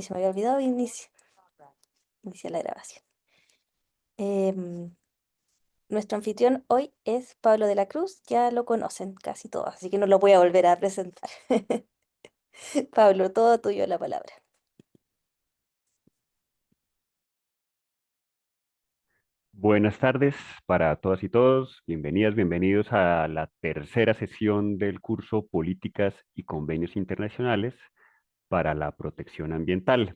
y se me había olvidado iniciar la grabación. Em, Nuestro anfitrión hoy es Pablo de la Cruz, ya lo conocen casi todos, así que no lo voy a volver a presentar. Pablo, todo tuyo la palabra. Buenas tardes para todas y todos. Bienvenidas, bienvenidos a la tercera sesión del curso Políticas y Convenios Internacionales para la Protección Ambiental.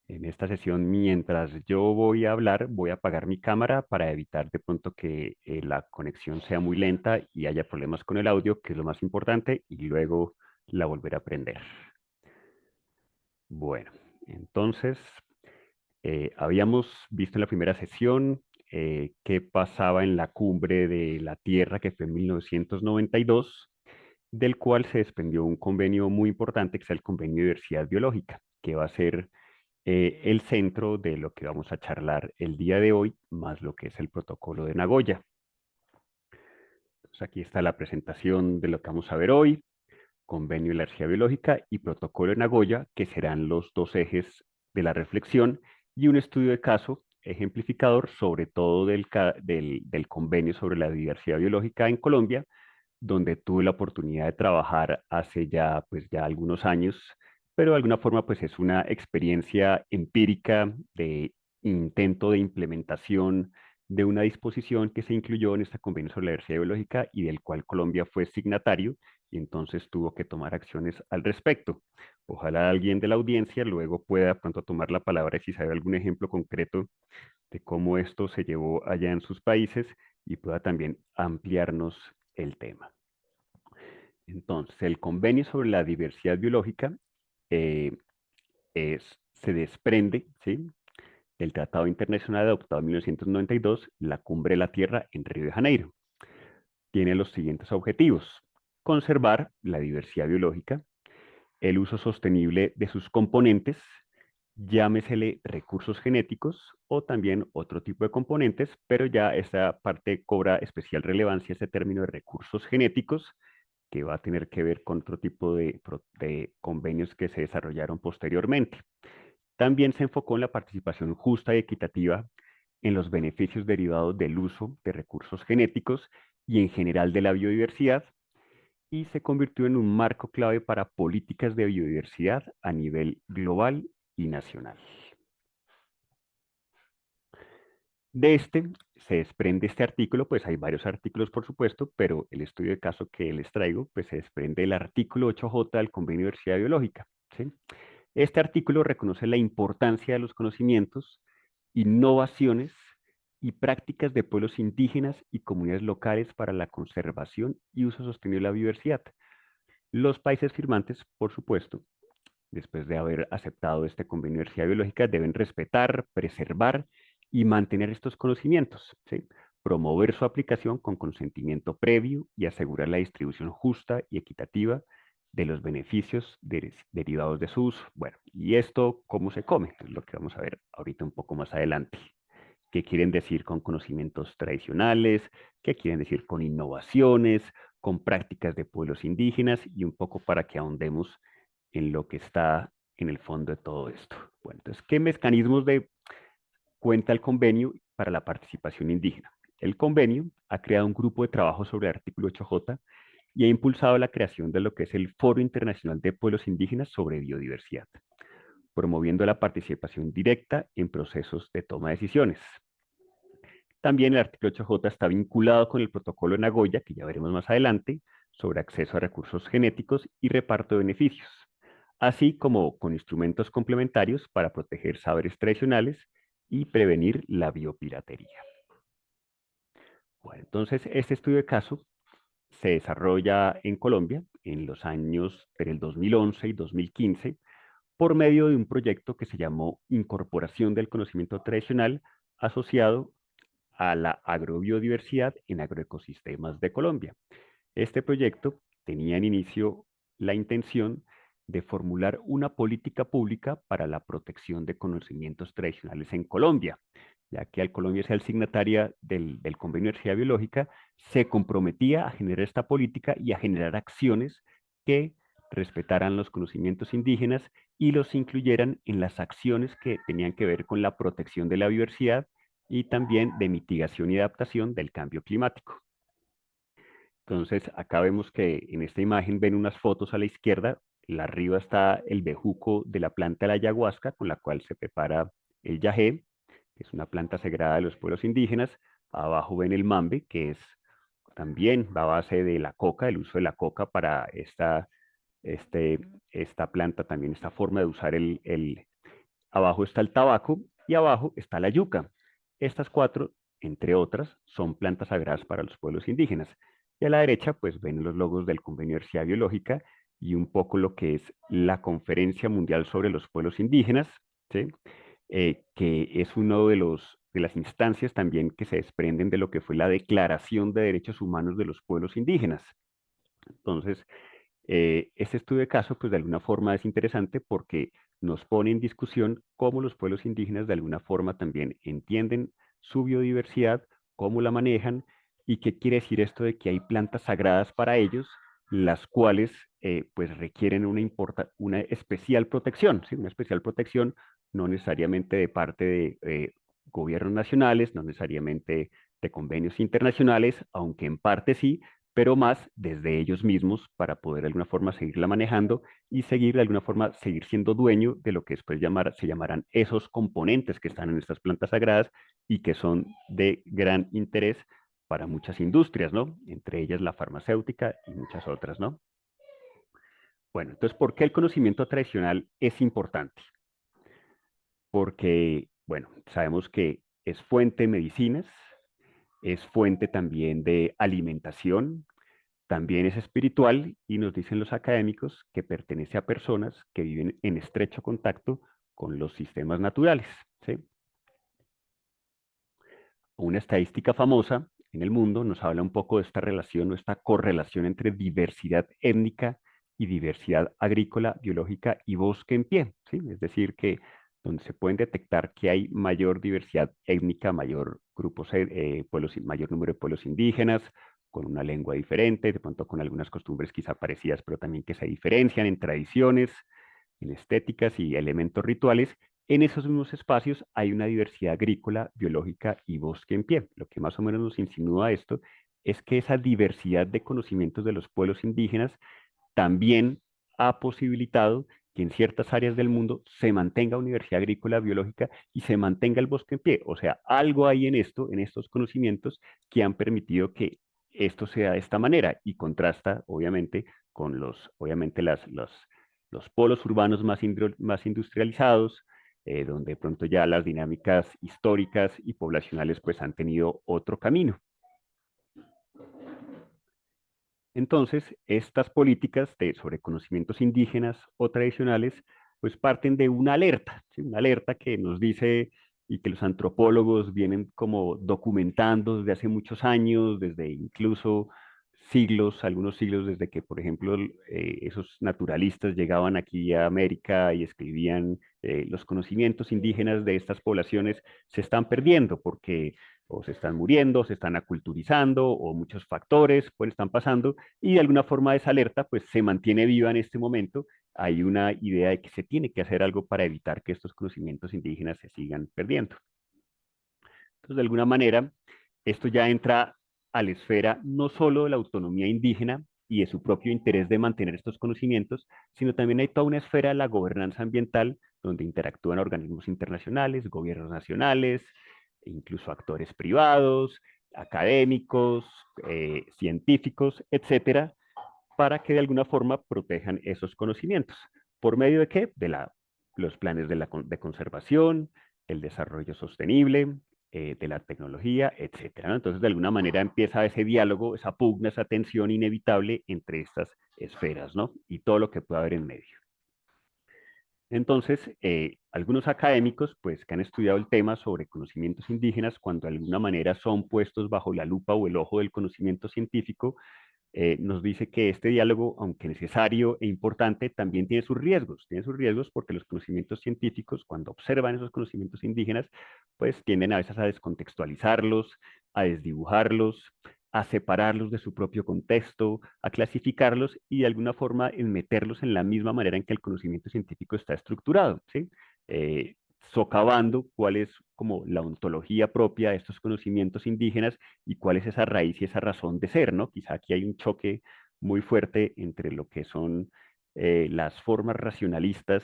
En esta sesión, mientras yo voy a hablar, voy a apagar mi cámara para evitar de pronto que la conexión sea muy lenta y haya problemas con el audio, que es lo más importante, y luego la volveré a prender. Bueno, entonces, habíamos visto en la primera sesión qué pasaba en la cumbre de la Tierra, que fue en 1992, del cual se desprendió un convenio muy importante, que es el Convenio de Diversidad Biológica, que va a ser el centro de lo que vamos a charlar el día de hoy, más lo que es el Protocolo de Nagoya. Entonces, aquí está la presentación de lo que vamos a ver hoy. Convenio de la Energía Biológica y Protocolo de Nagoya, que serán los dos ejes de la reflexión, y un estudio de caso ejemplificador sobre todo del convenio sobre la diversidad biológica en Colombia, donde tuve la oportunidad de trabajar hace ya, pues ya algunos años, pero de alguna forma pues es una experiencia empírica de intento de implementación de una disposición que se incluyó en este convenio sobre la diversidad biológica y del cual Colombia fue signatario y entonces tuvo que tomar acciones al respecto. Ojalá alguien de la audiencia luego pueda pronto tomar la palabra y si sabe algún ejemplo concreto de cómo esto se llevó allá en sus países y pueda también ampliarnos el tema. Entonces, el convenio sobre la diversidad biológica eh, se desprende, ¿sí?, del Tratado Internacional adoptado en 1992, la Cumbre de la Tierra en Río de Janeiro. Tiene los siguientes objetivos: conservar la diversidad biológica, el uso sostenible de sus componentes, llámesele recursos genéticos o también otro tipo de componentes, pero ya esta parte cobra especial relevancia, este término de recursos genéticos, que va a tener que ver con otro tipo de convenios que se desarrollaron posteriormente. También se enfocó en la participación justa y equitativa en los beneficios derivados del uso de recursos genéticos y en general de la biodiversidad, y se convirtió en un marco clave para políticas de biodiversidad a nivel global y nacional. De este se desprende este artículo, pues hay varios artículos por supuesto, pero el estudio de caso que les traigo, pues se desprende del artículo 8J del Convenio de Diversidad Biológica, ¿sí? Este artículo reconoce la importancia de los conocimientos, innovaciones y prácticas de pueblos indígenas y comunidades locales para la conservación y uso sostenible de la biodiversidad. Los países firmantes, por supuesto, después de haber aceptado este convenio de diversidad biológica, deben respetar, preservar y mantener estos conocimientos, ¿sí? Promover su aplicación con consentimiento previo y asegurar la distribución justa y equitativa de los beneficios derivados de su uso. Bueno, ¿y esto cómo se come? Es lo que vamos a ver ahorita un poco más adelante. ¿Qué quieren decir con conocimientos tradicionales? ¿Qué quieren decir con innovaciones? Con prácticas de pueblos indígenas y un poco para que ahondemos en lo que está en el fondo de todo esto. Bueno, entonces, ¿qué mecanismos cuenta el convenio para la participación indígena? El convenio ha creado un grupo de trabajo sobre el artículo 8J y ha impulsado la creación de lo que es el Foro Internacional de Pueblos Indígenas sobre Biodiversidad, promoviendo la participación directa en procesos de toma de decisiones. También el artículo 8J está vinculado con el protocolo de Nagoya, que ya veremos más adelante, sobre acceso a recursos genéticos y reparto de beneficios, así como con instrumentos complementarios para proteger saberes tradicionales y prevenir la biopiratería. Bueno, entonces, este estudio de caso se desarrolla en Colombia en los años entre el 2011 y 2015 por medio de un proyecto que se llamó Incorporación del Conocimiento Tradicional asociado a la agrobiodiversidad en agroecosistemas de Colombia. Este proyecto tenía en inicio la intención de formular una política pública para la protección de conocimientos tradicionales en Colombia, ya que al Colombia ser signataria del Convenio de Energía Biológica, se comprometía a generar esta política y a generar acciones que respetaran los conocimientos indígenas y los incluyeran en las acciones que tenían que ver con la protección de la biodiversidad y también de mitigación y adaptación del cambio climático. Entonces, acá vemos que en esta imagen ven unas fotos a la izquierda. Arriba está el bejuco de la planta de la ayahuasca, con la cual se prepara el yagé, que es una planta sagrada de los pueblos indígenas. Abajo ven el mambe, que es también a base de la coca, el uso de la coca para este, esta planta, también esta forma de usar abajo está el tabaco y abajo está la yuca. Estas cuatro, entre otras, son plantas sagradas para los pueblos indígenas. Y a la derecha, pues ven los logos del Convenio de Diversidad Biológica y un poco lo que es la Conferencia Mundial sobre los Pueblos Indígenas, ¿sí? Que es uno de las instancias también que se desprenden de lo que fue la Declaración de Derechos Humanos de los Pueblos Indígenas. Entonces, este estudio de caso, pues de alguna forma es interesante porque nos pone en discusión cómo los pueblos indígenas de alguna forma también entienden su biodiversidad, cómo la manejan y qué quiere decir esto de que hay plantas sagradas para ellos, las cuales pues requieren una especial protección, ¿sí? Una especial protección no necesariamente de parte de gobiernos nacionales, no necesariamente de convenios internacionales, aunque en parte sí, pero más desde ellos mismos para poder de alguna forma seguirla manejando y seguir de alguna forma, seguir siendo dueño de lo que después se llamarán esos componentes que están en estas plantas sagradas y que son de gran interés para muchas industrias, ¿no? Entre ellas la farmacéutica y muchas otras, ¿no? Bueno, entonces, ¿por qué el conocimiento tradicional es importante? Porque, bueno, sabemos que es fuente de medicinas, es fuente también de alimentación, también es espiritual y nos dicen los académicos que pertenece a personas que viven en estrecho contacto con los sistemas naturales, ¿sí? Una estadística famosa en el mundo nos habla un poco de esta relación o esta correlación entre diversidad étnica y diversidad agrícola, biológica y bosque en pie, ¿sí? Es decir, que donde se pueden detectar que hay mayor diversidad étnica, mayor número de pueblos indígenas, con una lengua diferente, de pronto con algunas costumbres quizá parecidas, pero también que se diferencian en tradiciones, en estéticas y elementos rituales, en esos mismos espacios hay una diversidad agrícola, biológica y bosque en pie. Lo que más o menos nos insinúa esto es que esa diversidad de conocimientos de los pueblos indígenas también ha posibilitado que en ciertas áreas del mundo se mantenga una diversidad agrícola, biológica y se mantenga el bosque en pie. O sea, algo hay en esto, en estos conocimientos, que han permitido que esto sea de esta manera y contrasta, obviamente, con obviamente, los polos urbanos más industrializados, donde de pronto ya las dinámicas históricas y poblacionales pues han tenido otro camino. Entonces, estas políticas sobre conocimientos indígenas o tradicionales, pues parten de una alerta, ¿sí? Una alerta que nos dice y que los antropólogos vienen como documentando desde hace muchos años, desde incluso siglos, algunos siglos desde que, por ejemplo, esos naturalistas llegaban aquí a América y escribían los conocimientos indígenas de estas poblaciones se están perdiendo porque o se están muriendo, se están aculturizando, o muchos factores pues están pasando, y de alguna forma esa alerta pues se mantiene viva en este momento. Hay una idea de que se tiene que hacer algo para evitar que estos conocimientos indígenas se sigan perdiendo. Entonces, de alguna manera, esto ya entra a la esfera no solo de la autonomía indígena y de su propio interés de mantener estos conocimientos, sino también hay toda una esfera de la gobernanza ambiental donde interactúan organismos internacionales, gobiernos nacionales, e incluso actores privados, académicos, científicos, etcétera, para que de alguna forma protejan esos conocimientos. ¿Por medio de qué? Los planes de conservación, el desarrollo sostenible, de la tecnología, etcétera, ¿no? Entonces, de alguna manera empieza ese diálogo, esa pugna, esa tensión inevitable entre estas esferas, ¿no? Y todo lo que pueda haber en medio. Entonces, algunos académicos, pues, que han estudiado el tema sobre conocimientos indígenas, cuando de alguna manera son puestos bajo la lupa o el ojo del conocimiento científico, nos dice que este diálogo, aunque necesario e importante, también tiene sus riesgos. Tiene sus riesgos porque los conocimientos científicos, cuando observan esos conocimientos indígenas, pues tienden a veces a descontextualizarlos, a desdibujarlos, a separarlos de su propio contexto, a clasificarlos y de alguna forma en meterlos en la misma manera en que el conocimiento científico está estructurado, ¿sí? Socavando cuál es como la ontología propia de estos conocimientos indígenas y cuál es esa raíz y esa razón de ser, ¿no? Quizá aquí hay un choque muy fuerte entre lo que son las formas racionalistas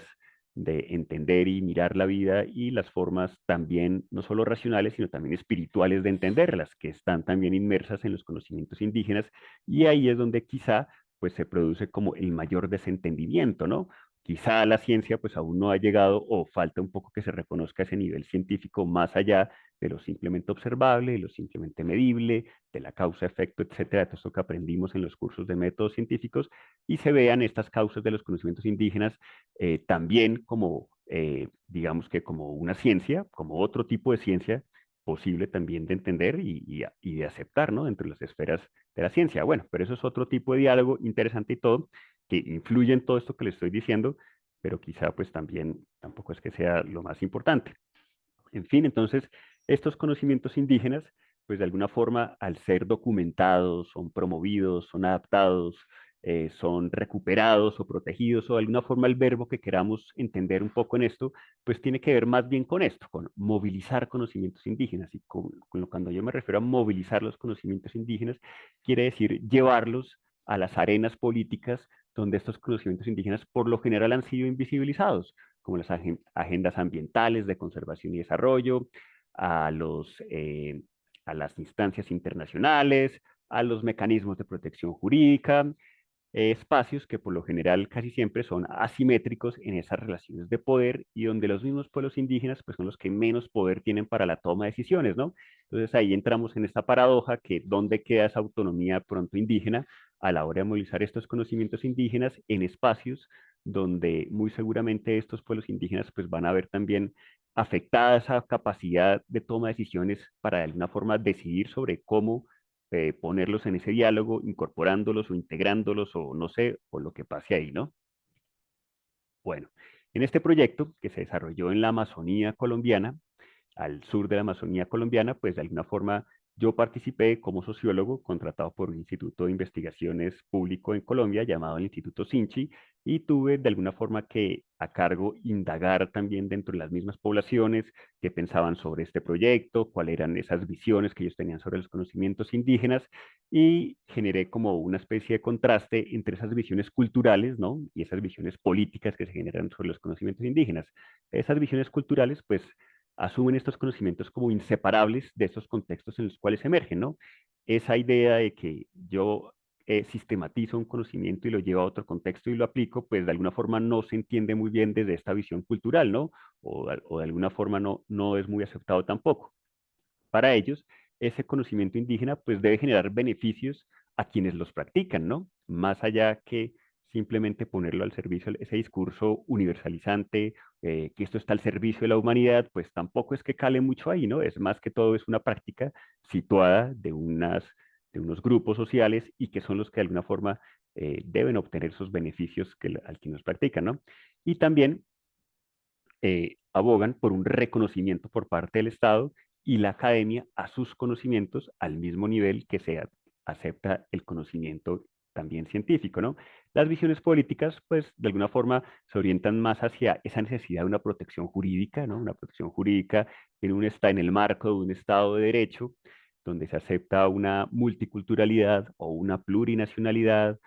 de entender y mirar la vida y las formas también, no solo racionales, sino también espirituales de entenderlas, que están también inmersas en los conocimientos indígenas, y ahí es donde quizá pues se produce como el mayor desentendimiento, ¿no? Quizá la ciencia pues aún no ha llegado o falta un poco que se reconozca ese nivel científico más allá de lo simplemente observable, de lo simplemente medible, de la causa-efecto, etcétera, de todo esto que aprendimos en los cursos de métodos científicos, y se vean estas causas de los conocimientos indígenas también como, digamos que como una ciencia, como otro tipo de ciencia posible también de entender y de aceptar, ¿no? Dentro de las esferas de la ciencia. Bueno, pero eso es otro tipo de diálogo interesante y todo, que influye en todo esto que le estoy diciendo, pero quizá pues también tampoco es que sea lo más importante. En fin, entonces, estos conocimientos indígenas, pues de alguna forma, al ser documentados, son promovidos, son adaptados, son recuperados o protegidos, o de alguna forma el verbo que queramos entender un poco en esto, pues tiene que ver más bien con esto, con movilizar conocimientos indígenas. Y cuando yo me refiero a movilizar los conocimientos indígenas, quiere decir llevarlos a las arenas políticas donde estos conocimientos indígenas por lo general han sido invisibilizados como las agendas ambientales de conservación y desarrollo, a, los, a las instancias internacionales, a los mecanismos de protección jurídica, espacios que por lo general casi siempre son asimétricos en esas relaciones de poder y donde los mismos pueblos indígenas pues son los que menos poder tienen para la toma de decisiones, ¿no? Entonces ahí entramos en esta paradoja que dónde queda esa autonomía pronto indígena a la hora de movilizar estos conocimientos indígenas en espacios donde muy seguramente estos pueblos indígenas pues van a ver también afectada esa capacidad de toma de decisiones para de alguna forma decidir sobre cómo ponerlos en ese diálogo, incorporándolos o integrándolos o no sé, o lo que pase ahí, ¿no? Bueno, en este proyecto que se desarrolló en la Amazonía colombiana, al sur de la Amazonía colombiana, pues de alguna forma yo participé como sociólogo contratado por un instituto de investigaciones público en Colombia llamado el Instituto Sinchi y tuve de alguna forma que a cargo indagar también dentro de las mismas poblaciones que pensaban sobre este proyecto, cuáles eran esas visiones que ellos tenían sobre los conocimientos indígenas y generé como una especie de contraste entre esas visiones culturales, ¿no? Y esas visiones políticas que se generan sobre los conocimientos indígenas. Esas visiones culturales, pues asumen estos conocimientos como inseparables de estos contextos en los cuales emergen, ¿no? Esa idea de que yo sistematizo un conocimiento y lo llevo a otro contexto y lo aplico, pues de alguna forma no se entiende muy bien desde esta visión cultural, ¿no? O de alguna forma no es muy aceptado tampoco. Para ellos, ese conocimiento indígena pues debe generar beneficios a quienes los practican, ¿no? Más allá que simplemente ponerlo al servicio, ese discurso universalizante, que esto está al servicio de la humanidad, pues tampoco es que cale mucho ahí, ¿no? Es más que todo es una práctica situada de unos grupos sociales y que son los que de alguna forma deben obtener esos beneficios al que nos practican, ¿no? Y también abogan por un reconocimiento por parte del Estado y la academia a sus conocimientos al mismo nivel que se acepta el conocimiento también científico, ¿no? Las visiones políticas, pues, de alguna forma se orientan más hacia esa necesidad de una protección jurídica, ¿no? Una protección jurídica está en el marco de un Estado de Derecho, donde se acepta una multiculturalidad o una plurinacionalidad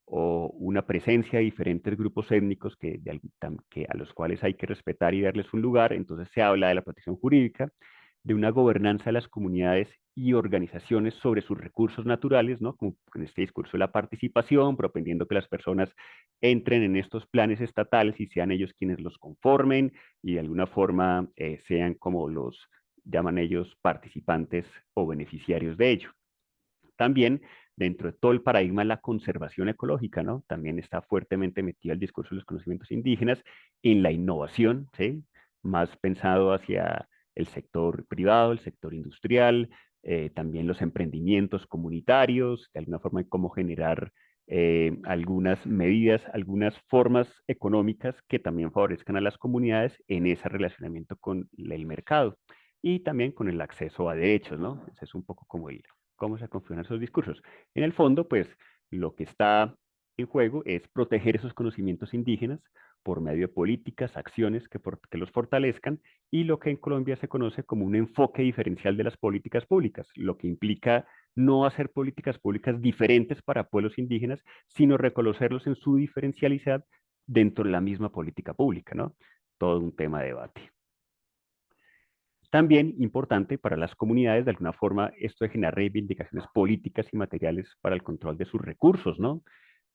o una presencia de diferentes grupos étnicos que a los cuales hay que respetar y darles un lugar. Entonces se habla de la protección jurídica, de una gobernanza de las comunidades y organizaciones sobre sus recursos naturales, ¿no? Como en este discurso de la participación, propendiendo que las personas entren en estos planes estatales y sean ellos quienes los conformen y de alguna forma sean como los llaman ellos participantes o beneficiarios de ello. También dentro de todo el paradigma de la conservación ecológica, ¿no? También está fuertemente metido el discurso de los conocimientos indígenas en la innovación, ¿sí? Más pensado hacia el sector privado, el sector industrial, también los emprendimientos comunitarios, de alguna forma, cómo generar algunas medidas, algunas formas económicas que también favorezcan a las comunidades en ese relacionamiento con el mercado y también con el acceso a derechos, ¿no? Ese es un poco cómo se configuran esos discursos. En el fondo, pues lo que está en juego es proteger esos conocimientos indígenas por medio de políticas, acciones que los fortalezcan y lo que en Colombia se conoce como un enfoque diferencial de las políticas públicas, lo que implica no hacer políticas públicas diferentes para pueblos indígenas, sino reconocerlos en su diferencialidad dentro de la misma política pública, ¿no? Todo un tema de debate. También importante para las comunidades, de alguna forma, esto de generar reivindicaciones políticas y materiales para el control de sus recursos, ¿no?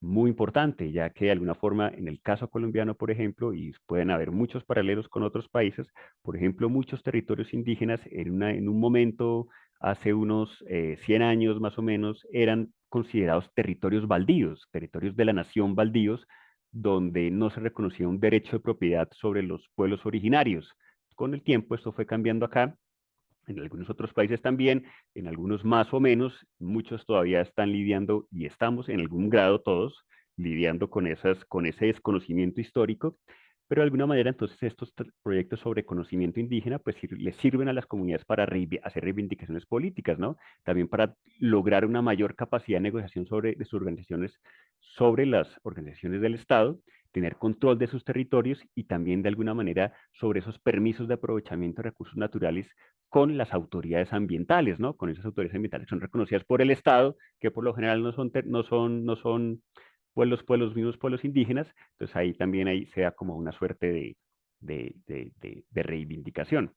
Muy importante, ya que de alguna forma, en el caso colombiano, por ejemplo, y pueden haber muchos paralelos con otros países, por ejemplo, muchos territorios indígenas en un momento, hace unos 100 años más o menos, eran considerados territorios baldíos, territorios de la nación baldíos, donde no se reconocía un derecho de propiedad sobre los pueblos originarios. Con el tiempo esto fue cambiando acá, en algunos otros países también, en algunos más o menos, muchos todavía están lidiando y estamos en algún grado todos lidiando con ese desconocimiento histórico, pero de alguna manera entonces estos proyectos sobre conocimiento indígena pues les sirven a las comunidades para hacer reivindicaciones políticas, ¿no? También para lograr una mayor capacidad de negociación de sus organizaciones sobre las organizaciones del Estado, tener control de sus territorios y también de alguna manera sobre esos permisos de aprovechamiento de recursos naturales con las autoridades ambientales, ¿no? Con esas autoridades ambientales que son reconocidas por el Estado, que por lo general no son pues los mismos pueblos indígenas, entonces ahí también ahí sea como una suerte de reivindicación.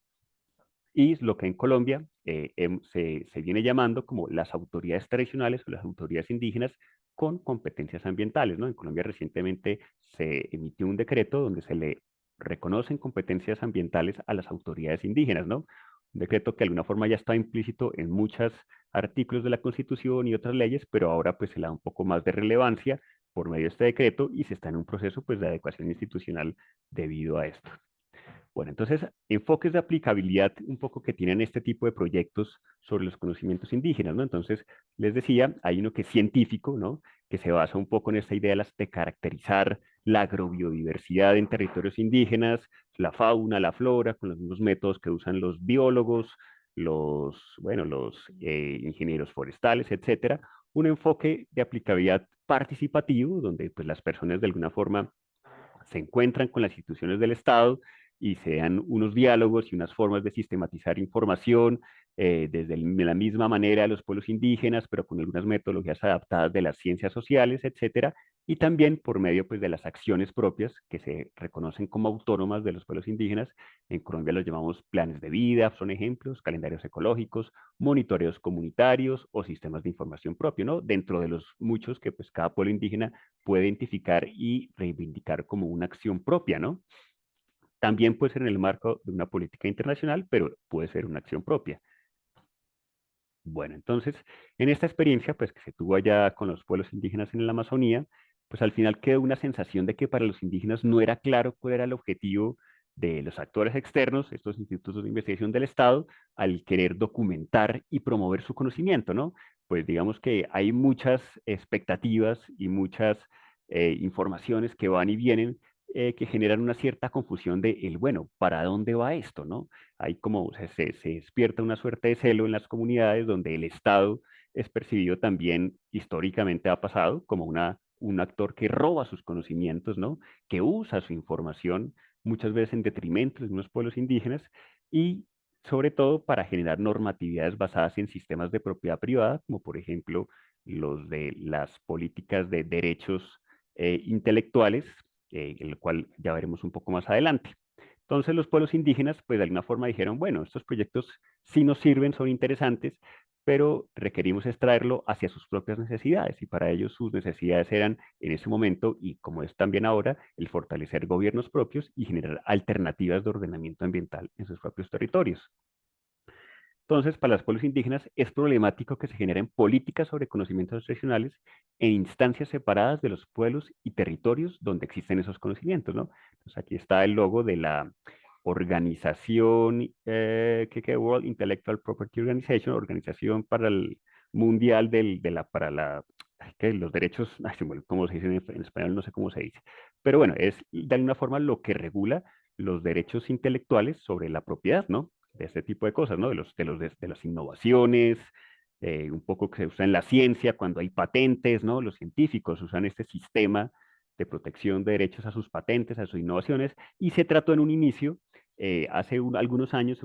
Y lo que en Colombia se viene llamando como las autoridades tradicionales o las autoridades indígenas con competencias ambientales, ¿no? En Colombia recientemente se emitió un decreto donde se le reconocen competencias ambientales a las autoridades indígenas, ¿no? Un decreto que de alguna forma ya está implícito en muchos artículos de la Constitución y otras leyes, pero ahora pues se le da un poco más de relevancia por medio de este decreto y se está en un proceso pues de adecuación institucional debido a esto. Bueno, entonces, enfoques de aplicabilidad un poco que tienen este tipo de proyectos sobre los conocimientos indígenas, ¿no? Entonces, les decía, hay uno que es científico, ¿no? Que se basa un poco en esta idea de caracterizar la agrobiodiversidad en territorios indígenas, la fauna, la flora, con los mismos métodos que usan los biólogos, los ingenieros forestales, etcétera. Un enfoque de aplicabilidad participativo, donde pues, las personas de alguna forma se encuentran con las instituciones del Estado y se dan unos diálogos y unas formas de sistematizar información desde la misma manera de los pueblos indígenas, pero con algunas metodologías adaptadas de las ciencias sociales, etcétera, y también por medio pues, de las acciones propias que se reconocen como autónomas de los pueblos indígenas. En Colombia los llamamos planes de vida, son ejemplos, calendarios ecológicos, monitoreos comunitarios o sistemas de información propio, ¿no? Dentro de los muchos que pues cada pueblo indígena puede identificar y reivindicar como una acción propia, ¿no? También puede ser en el marco de una política internacional, pero puede ser una acción propia. Bueno, entonces, en esta experiencia, pues que se tuvo allá con los pueblos indígenas en la Amazonía, pues al final quedó una sensación de que para los indígenas no era claro cuál era el objetivo de los actores externos, estos institutos de investigación del Estado, al querer documentar y promover su conocimiento, ¿no? Pues digamos que hay muchas expectativas y muchas informaciones que van y vienen que generan una cierta confusión de el, bueno, ¿para dónde va esto, no? Hay como se despierta una suerte de celo en las comunidades donde el Estado es percibido también, históricamente ha pasado, como un actor que roba sus conocimientos, ¿no? Que usa su información muchas veces en detrimento de unos pueblos indígenas y sobre todo para generar normatividades basadas en sistemas de propiedad privada, como por ejemplo los de las políticas de derechos intelectuales, el cual ya veremos un poco más adelante. Entonces los pueblos indígenas, pues de alguna forma dijeron, bueno, estos proyectos sí nos sirven, son interesantes, pero requerimos extraerlo hacia sus propias necesidades y para ellos sus necesidades eran en ese momento y como es también ahora, el fortalecer gobiernos propios y generar alternativas de ordenamiento ambiental en sus propios territorios. Entonces, para los pueblos indígenas es problemático que se generen políticas sobre conocimientos tradicionales en instancias separadas de los pueblos y territorios donde existen esos conocimientos, ¿no? Entonces, aquí está el logo de la organización que World Intellectual Property Organization, organización para el mundial para los derechos, ¿cómo se dice en español? No sé cómo se dice. Pero bueno, es de alguna forma lo que regula los derechos intelectuales sobre la propiedad, ¿no? De este tipo de cosas, ¿no? De las innovaciones, un poco que se usa en la ciencia cuando hay patentes, ¿no? Los científicos usan este sistema de protección de derechos a sus patentes, a sus innovaciones, y se trató en un inicio, hace algunos años,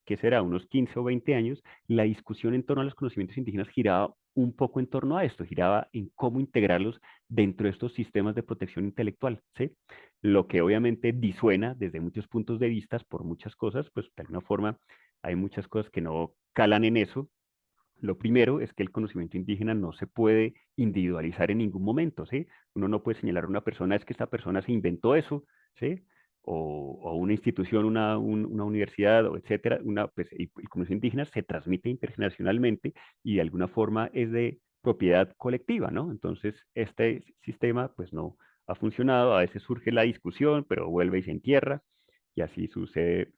¿qué será? Unos 15 o 20 años, la discusión en torno a los conocimientos indígenas giraba un poco en torno a esto, giraba en cómo integrarlos dentro de estos sistemas de protección intelectual, ¿sí? Lo que obviamente disuena desde muchos puntos de vista por muchas cosas, pues de alguna forma hay muchas cosas que no calan en eso. Lo primero es que el conocimiento indígena no se puede individualizar en ningún momento, ¿sí? Uno no puede señalar a una persona, es que esta persona se inventó eso, ¿sí? O una institución, una universidad, o etcétera, pues, el conocimiento indígena se transmite intergeneracionalmente y de alguna forma es de propiedad colectiva, ¿no? Entonces, este sistema, pues no ha funcionado, a veces surge la discusión, pero vuelve y se entierra, y así sucede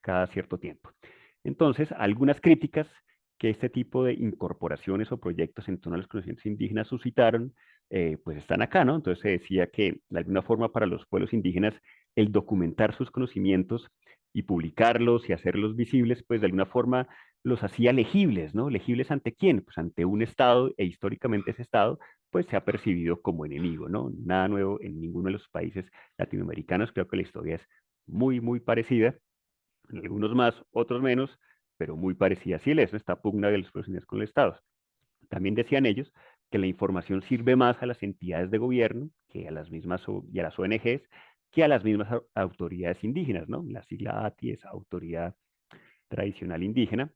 cada cierto tiempo. Entonces, algunas críticas que este tipo de incorporaciones o proyectos en torno a los conocimientos indígenas suscitaron, pues están acá, ¿no? Entonces se decía que de alguna forma para los pueblos indígenas el documentar sus conocimientos y publicarlos y hacerlos visibles, pues de alguna forma los hacía legibles, ¿no? ¿Legibles ante quién? Pues ante un Estado, e históricamente ese Estado, pues se ha percibido como enemigo, ¿no? Nada nuevo en ninguno de los países latinoamericanos, creo que la historia es muy, muy parecida, algunos más, otros menos, pero muy parecida. Sí, eso está pugna de los profesionales con el Estado. También decían ellos que la información sirve más a las entidades de gobierno que a las mismas y a las ONGs que a las mismas autoridades indígenas, ¿no? La sigla ATI es Autoridad Tradicional Indígena.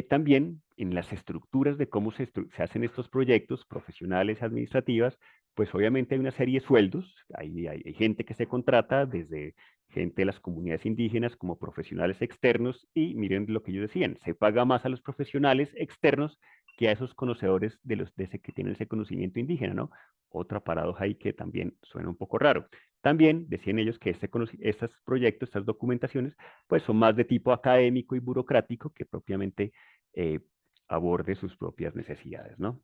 También en las estructuras de cómo se hacen estos proyectos profesionales, administrativas, pues obviamente hay una serie de sueldos, hay gente que se contrata desde gente de las comunidades indígenas como profesionales externos y miren lo que ellos decían, se paga más a los profesionales externos que a esos conocedores de ese que tienen ese conocimiento indígena, ¿no? Otra paradoja ahí que también suena un poco raro. También decían ellos que estos proyectos, estas documentaciones, pues son más de tipo académico y burocrático que propiamente eh, aborde sus propias necesidades, ¿no?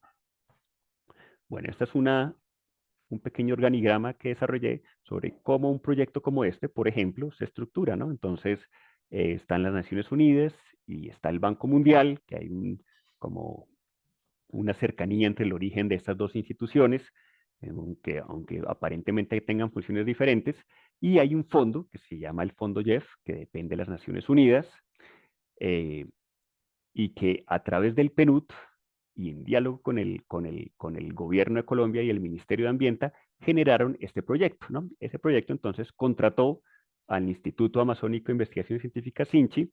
Bueno, esta es un pequeño organigrama que desarrollé sobre cómo un proyecto como este, por ejemplo, se estructura, ¿no? Entonces, están las Naciones Unidas y está el Banco Mundial, que hay como una cercanía entre el origen de estas dos instituciones, aunque aparentemente tengan funciones diferentes, y hay un fondo que se llama el Fondo JEF, que depende de las Naciones Unidas, eh, y que a través del PNUD y en diálogo con el gobierno de Colombia y el Ministerio de Ambiente generaron este proyecto, ¿no? Ese proyecto entonces contrató al Instituto Amazónico de Investigaciones Científicas SINCHI,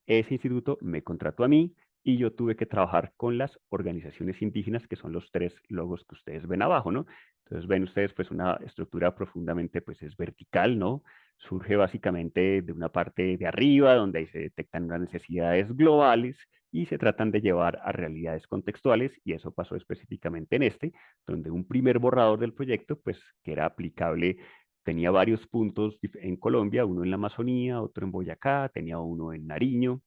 ese instituto me contrató a mí y yo tuve que trabajar con las organizaciones indígenas, que son los tres logos que ustedes ven abajo, ¿no? Entonces ven ustedes pues una estructura profundamente pues es vertical, ¿no? Surge básicamente de una parte de arriba donde ahí se detectan unas necesidades globales y se tratan de llevar a realidades contextuales y eso pasó específicamente en este, donde un primer borrador del proyecto, pues que era aplicable, tenía varios puntos en Colombia, uno en la Amazonía, otro en Boyacá, tenía uno en Nariño,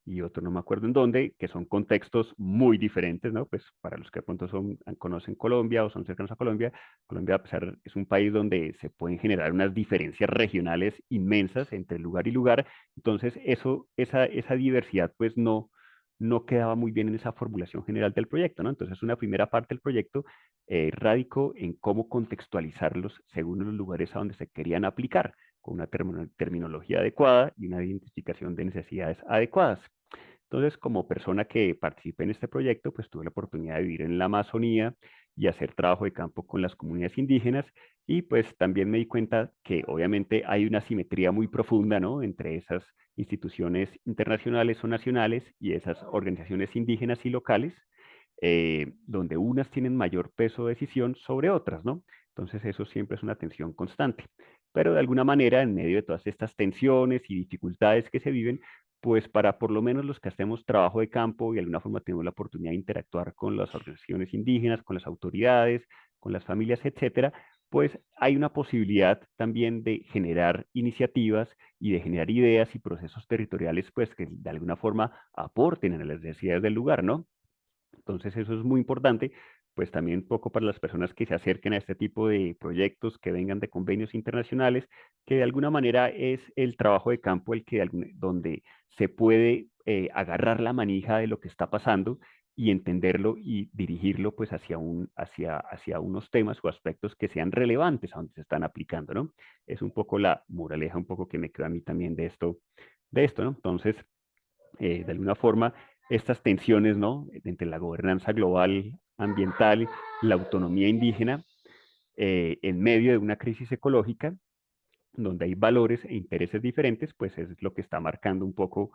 y otro no me acuerdo en dónde, que son contextos muy diferentes, ¿no? Pues para los que de pronto conocen Colombia o son cercanos a Colombia, Colombia a pesar, es un país donde se pueden generar unas diferencias regionales inmensas entre lugar y lugar, entonces esa diversidad pues no quedaba muy bien en esa formulación general del proyecto, ¿no? Entonces una primera parte del proyecto radicó en cómo contextualizarlos según los lugares a donde se querían aplicar con una terminología adecuada y una identificación de necesidades adecuadas. Entonces, como persona que participé en este proyecto, pues tuve la oportunidad de vivir en la Amazonía y hacer trabajo de campo con las comunidades indígenas y pues también me di cuenta que obviamente hay una simetría muy profunda, ¿no? Entre esas instituciones internacionales o nacionales y esas organizaciones indígenas y locales, donde unas tienen mayor peso de decisión sobre otras, ¿no? Entonces eso siempre es una tensión constante. Pero de alguna manera, en medio de todas estas tensiones y dificultades que se viven, pues para por lo menos los que hacemos trabajo de campo y de alguna forma tenemos la oportunidad de interactuar con las organizaciones indígenas, con las autoridades, con las familias, etcétera, pues hay una posibilidad también de generar iniciativas y de generar ideas y procesos territoriales, pues que de alguna forma aporten a las necesidades del lugar, ¿no? Entonces eso es muy importante, pues también un poco para las personas que se acerquen a este tipo de proyectos que vengan de convenios internacionales, que de alguna manera es el trabajo de campo el que donde se puede agarrar la manija de lo que está pasando y entenderlo y dirigirlo pues hacia unos temas o aspectos que sean relevantes a donde se están aplicando, ¿no? Es un poco la moraleja, un poco que me queda a mí también de esto, ¿no? Entonces, de alguna forma, estas tensiones, ¿no? Entre la gobernanza global ambiental, la autonomía indígena, en medio de una crisis ecológica, donde hay valores e intereses diferentes, pues es lo que está marcando un poco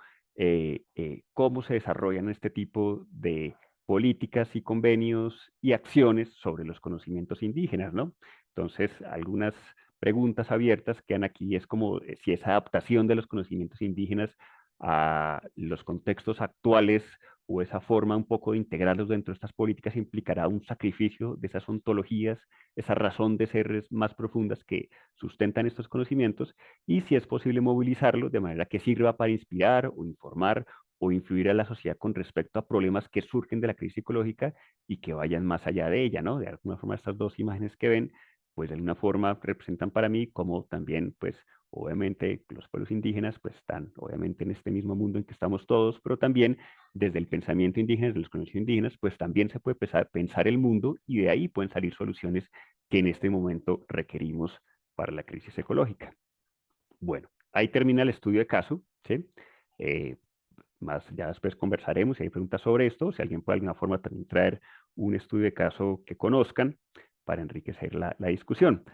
cómo se desarrollan este tipo de políticas y convenios y acciones sobre los conocimientos indígenas, ¿no? Entonces, algunas preguntas abiertas quedan aquí, es como si esa adaptación de los conocimientos indígenas a los contextos actuales o esa forma un poco de integrarlos dentro de estas políticas implicará un sacrificio de esas ontologías, esa razón de ser más profundas que sustentan estos conocimientos y si es posible movilizarlos de manera que sirva para inspirar o informar o influir a la sociedad con respecto a problemas que surgen de la crisis ecológica y que vayan más allá de ella, ¿no? De alguna forma estas dos imágenes que ven, pues de alguna forma representan para mí como también, pues obviamente los pueblos indígenas pues están obviamente en este mismo mundo en que estamos todos, pero también desde el pensamiento indígena, desde los conocimientos indígenas, pues también se puede pensar el mundo y de ahí pueden salir soluciones que en este momento requerimos para la crisis ecológica. Bueno, ahí termina el estudio de caso, ¿sí? Eh, Más ya después conversaremos si hay preguntas sobre esto, si alguien puede de alguna forma también traer un estudio de caso que conozcan para enriquecer la discusión.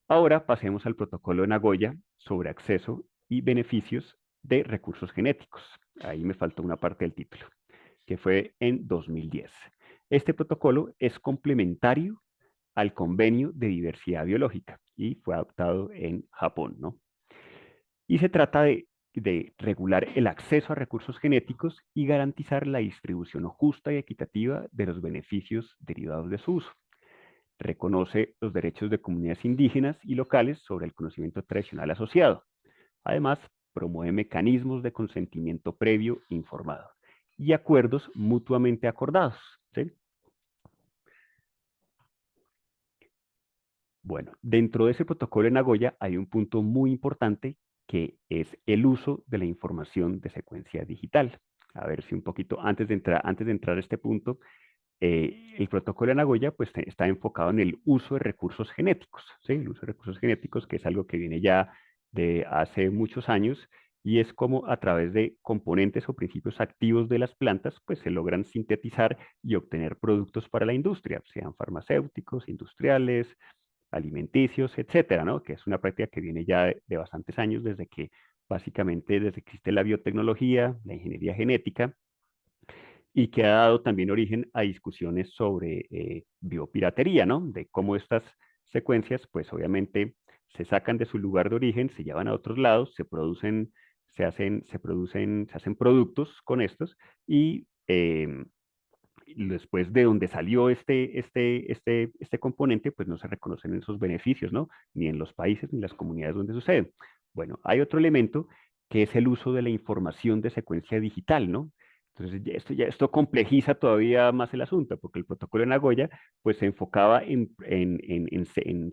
Ahora pasemos al protocolo de Nagoya sobre acceso y beneficios de recursos genéticos. Ahí me faltó una parte del título, que fue en 2010. Este protocolo es complementario al Convenio de Diversidad Biológica y fue adoptado en Japón, ¿no? Y se trata de regular el acceso a recursos genéticos y garantizar la distribución justa y equitativa de los beneficios derivados de su uso. Reconoce los derechos de comunidades indígenas y locales sobre el conocimiento tradicional asociado. Además, promueve mecanismos de consentimiento previo informado y acuerdos mutuamente acordados, ¿sí? Bueno, dentro de ese protocolo de Nagoya hay un punto muy importante que es el uso de la información de secuencia digital. A ver si un poquito, antes de entrar a este punto, el protocolo de Nagoya pues está enfocado en el uso de recursos genéticos, ¿sí? El uso de recursos genéticos, que es algo que viene ya de hace muchos años y es como a través de componentes o principios activos de las plantas, pues se logran sintetizar y obtener productos para la industria, sean farmacéuticos, industriales, alimenticios, etcétera, ¿no? Que es una práctica que viene ya de bastantes años, desde que existe la biotecnología, la ingeniería genética, y que ha dado también origen a discusiones sobre biopiratería, ¿no? De cómo estas secuencias, pues obviamente se sacan de su lugar de origen, se llevan a otros lados, se hacen productos con estos y después de donde salió este componente, pues no se reconocen esos beneficios, ¿no? Ni en los países ni en las comunidades donde suceden. Bueno, hay otro elemento que es el uso de la información de secuencia digital, ¿no? Entonces, esto complejiza todavía más el asunto, porque el protocolo de Nagoya, pues se enfocaba en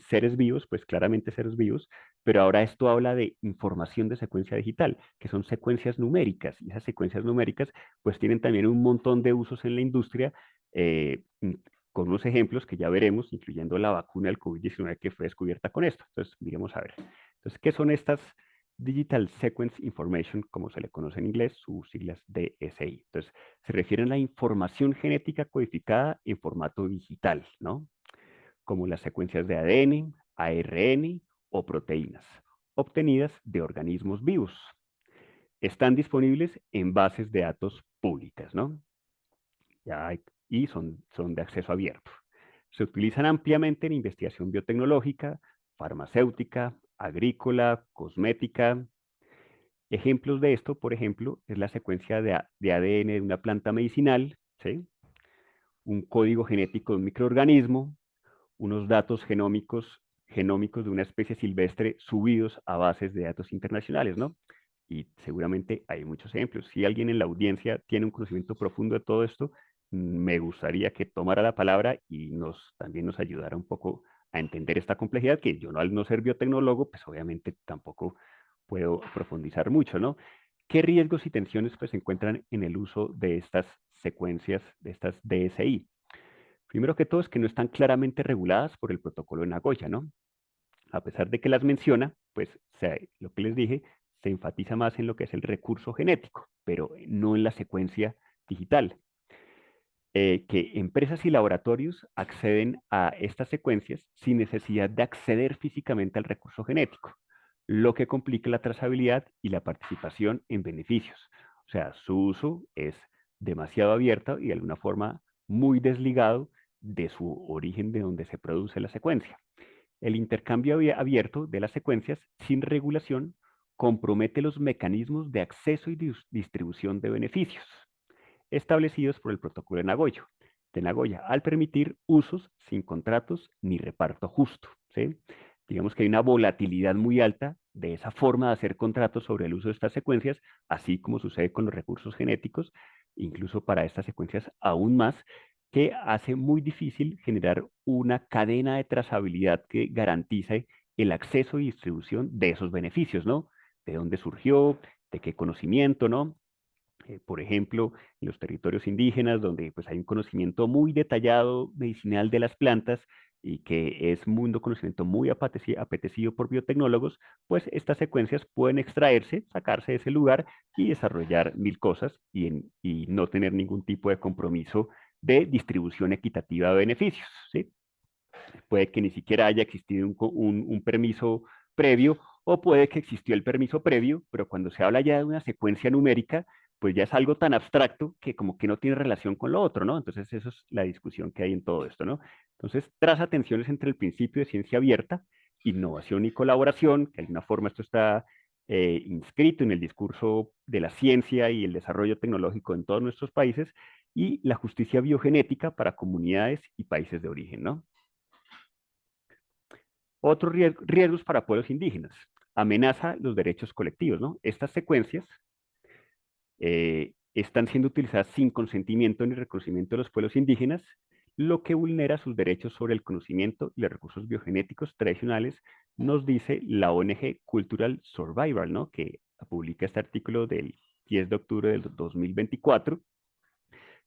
seres vivos, pues claramente seres vivos, pero ahora esto habla de información de secuencia digital, que son secuencias numéricas, y esas secuencias numéricas pues tienen también un montón de usos en la industria, eh, con unos ejemplos que ya veremos, incluyendo la vacuna del COVID-19 que fue descubierta con esto. Entonces, miremos a ver. Entonces, ¿qué son estas Digital Sequence Information, como se le conoce en inglés, sus siglas DSI? Entonces, se refieren a la información genética codificada en formato digital, ¿no? Como las secuencias de ADN, ARN o proteínas, obtenidas de organismos vivos. Están disponibles en bases de datos públicas, ¿no? Ya y son de acceso abierto. Se utilizan ampliamente en investigación biotecnológica, farmacéutica, agrícola, cosmética. Ejemplos de esto, por ejemplo, es la secuencia de ADN de una planta medicinal, ¿sí? Un código genético de un microorganismo, unos datos genómicos de una especie silvestre subidos a bases de datos internacionales, ¿no? Y seguramente hay muchos ejemplos. Si alguien en la audiencia tiene un conocimiento profundo de todo esto, me gustaría que tomara la palabra y también nos ayudara un poco a entender esta complejidad, que yo al no ser biotecnólogo, pues obviamente tampoco puedo profundizar mucho, ¿no? ¿Qué riesgos y tensiones pues, se encuentran en el uso de estas secuencias, de estas DSI? Primero que todo es que no están claramente reguladas por el protocolo de Nagoya, ¿no? A pesar de que las menciona, pues lo que les dije, se enfatiza más en lo que es el recurso genético, pero no en la secuencia digital. Que empresas y laboratorios acceden a estas secuencias sin necesidad de acceder físicamente al recurso genético, lo que complica la trazabilidad y la participación en beneficios. O sea, su uso es demasiado abierto y de alguna forma muy desligado de su origen de donde se produce la secuencia. El intercambio abierto de las secuencias sin regulación compromete los mecanismos de acceso y distribución de beneficios establecidos por el protocolo de Nagoya, al permitir usos sin contratos ni reparto justo. ¿Sí? Digamos que hay una volatilidad muy alta de esa forma de hacer contratos sobre el uso de estas secuencias, así como sucede con los recursos genéticos, incluso para estas secuencias aún más, que hace muy difícil generar una cadena de trazabilidad que garantice el acceso y distribución de esos beneficios, ¿no? De dónde surgió, de qué conocimiento, ¿no? Por ejemplo, en los territorios indígenas, donde pues, hay un conocimiento muy detallado medicinal de las plantas y que es un conocimiento muy apetecido por biotecnólogos, pues estas secuencias pueden extraerse, sacarse de ese lugar y desarrollar mil cosas y no tener ningún tipo de compromiso de distribución equitativa de beneficios, ¿sí? Puede que ni siquiera haya existido un permiso previo o puede que existió el permiso previo, pero cuando se habla ya de una secuencia numérica, pues ya es algo tan abstracto que como que no tiene relación con lo otro, ¿no? Entonces, eso es la discusión que hay en todo esto, ¿no? Entonces, traza tensiones entre el principio de ciencia abierta, innovación y colaboración, que de alguna forma esto está inscrito en el discurso de la ciencia y el desarrollo tecnológico en todos nuestros países, y la justicia biogenética para comunidades y países de origen, ¿no? Otros riesgos para pueblos indígenas. Amenaza los derechos colectivos, ¿no? Estas secuencias están siendo utilizadas sin consentimiento ni reconocimiento de los pueblos indígenas, lo que vulnera sus derechos sobre el conocimiento y los recursos biogenéticos tradicionales, nos dice la ONG Cultural Survival, ¿no? Que publica este artículo del 10 de octubre del 2024.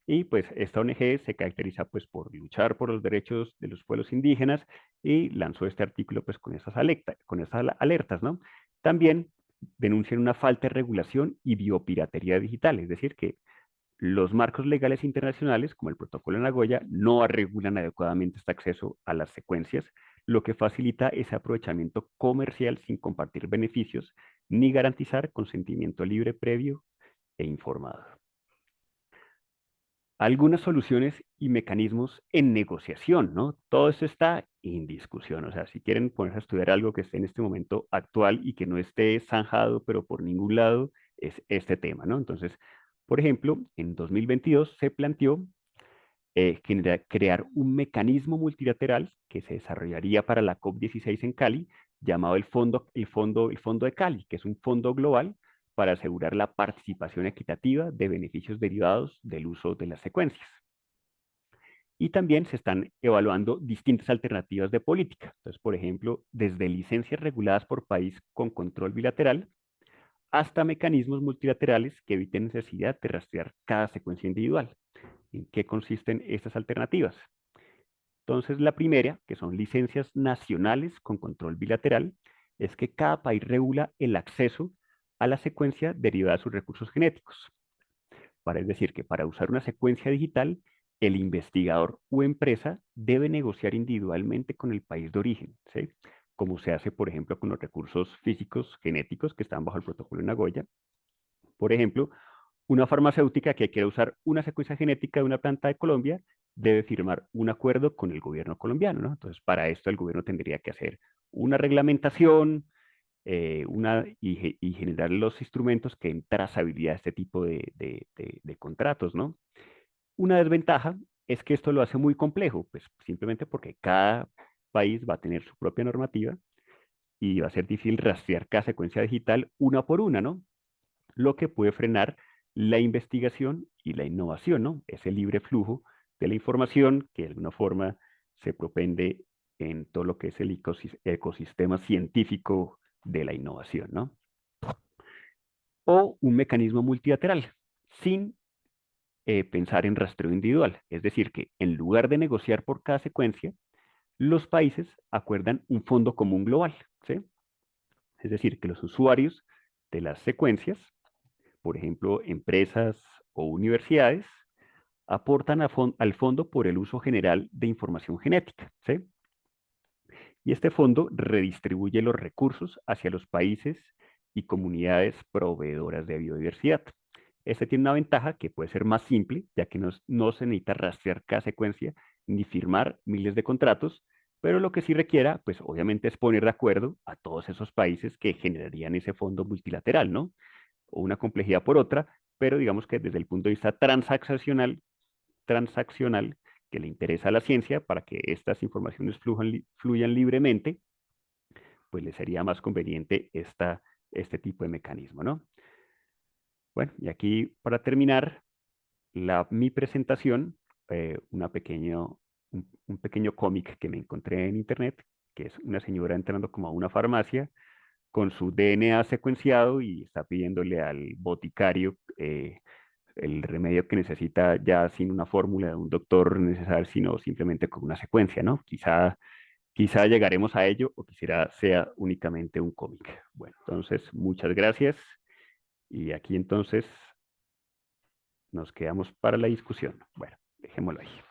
Y pues esta ONG se caracteriza pues por luchar por los derechos de los pueblos indígenas y lanzó este artículo pues con esas alertas, ¿no? También denuncian una falta de regulación y biopiratería digital, es decir, que los marcos legales internacionales, como el Protocolo de Nagoya, no regulan adecuadamente este acceso a las secuencias, lo que facilita ese aprovechamiento comercial sin compartir beneficios ni garantizar consentimiento libre, previo e informado. Algunas soluciones y mecanismos en negociación, ¿no? Todo esto está en discusión, o sea, si quieren ponerse a estudiar algo que esté en este momento actual y que no esté zanjado, pero por ningún lado, es este tema, ¿no? Entonces, por ejemplo, en 2022 se planteó crear un mecanismo multilateral que se desarrollaría para la COP16 en Cali, llamado el fondo de Cali, que es un fondo global para asegurar la participación equitativa de beneficios derivados del uso de las secuencias. Y también se están evaluando distintas alternativas de política. Entonces, por ejemplo, desde licencias reguladas por país con control bilateral hasta mecanismos multilaterales que eviten necesidad de rastrear cada secuencia individual. ¿En qué consisten estas alternativas? Entonces, la primera, que son licencias nacionales con control bilateral, es que cada país regula el acceso a la secuencia derivada de sus recursos genéticos. Es decir, que para usar una secuencia digital, el investigador o empresa debe negociar individualmente con el país de origen, ¿sí? Como se hace, por ejemplo, con los recursos físicos genéticos que están bajo el protocolo de Nagoya. Por ejemplo, una farmacéutica que quiera usar una secuencia genética de una planta de Colombia debe firmar un acuerdo con el gobierno colombiano, ¿no? Entonces, para esto el gobierno tendría que hacer una reglamentación y generar los instrumentos que den trazabilidad a este tipo de contratos, ¿no? Una desventaja es que esto lo hace muy complejo, pues simplemente porque cada país va a tener su propia normativa y va a ser difícil rastrear cada secuencia digital una por una, ¿no? Lo que puede frenar la investigación y la innovación, ¿no? Ese libre flujo de la información que de alguna forma se propende en todo lo que es el ecosistema científico de la innovación, ¿no? o un mecanismo multilateral, sin pensar en rastreo individual. Es decir, que en lugar de negociar por cada secuencia, los países acuerdan un fondo común global, ¿sí? Es decir, que los usuarios de las secuencias, por ejemplo, empresas o universidades, aportan al fondo por el uso general de información genética, ¿sí? Y este fondo redistribuye los recursos hacia los países y comunidades proveedoras de biodiversidad. Este tiene una ventaja que puede ser más simple, ya que no se necesita rastrear cada secuencia ni firmar miles de contratos, pero lo que sí requiera, pues obviamente es poner de acuerdo a todos esos países que generarían ese fondo multilateral, ¿no? O una complejidad por otra, pero digamos que desde el punto de vista transaccional que le interesa a la ciencia para que estas informaciones fluyan libremente, pues le sería más conveniente este tipo de mecanismo, ¿no? Bueno, y aquí para terminar mi presentación, un pequeño cómic que me encontré en internet, que es una señora entrando como a una farmacia con su DNA secuenciado y está pidiéndole al boticario el remedio que necesita ya sin una fórmula de un doctor necesario, sino simplemente con una secuencia, ¿no? Quizá llegaremos a ello o quisiera sea únicamente un cómic. Bueno, entonces, muchas gracias y aquí entonces nos quedamos para la discusión. Bueno, dejémoslo ahí.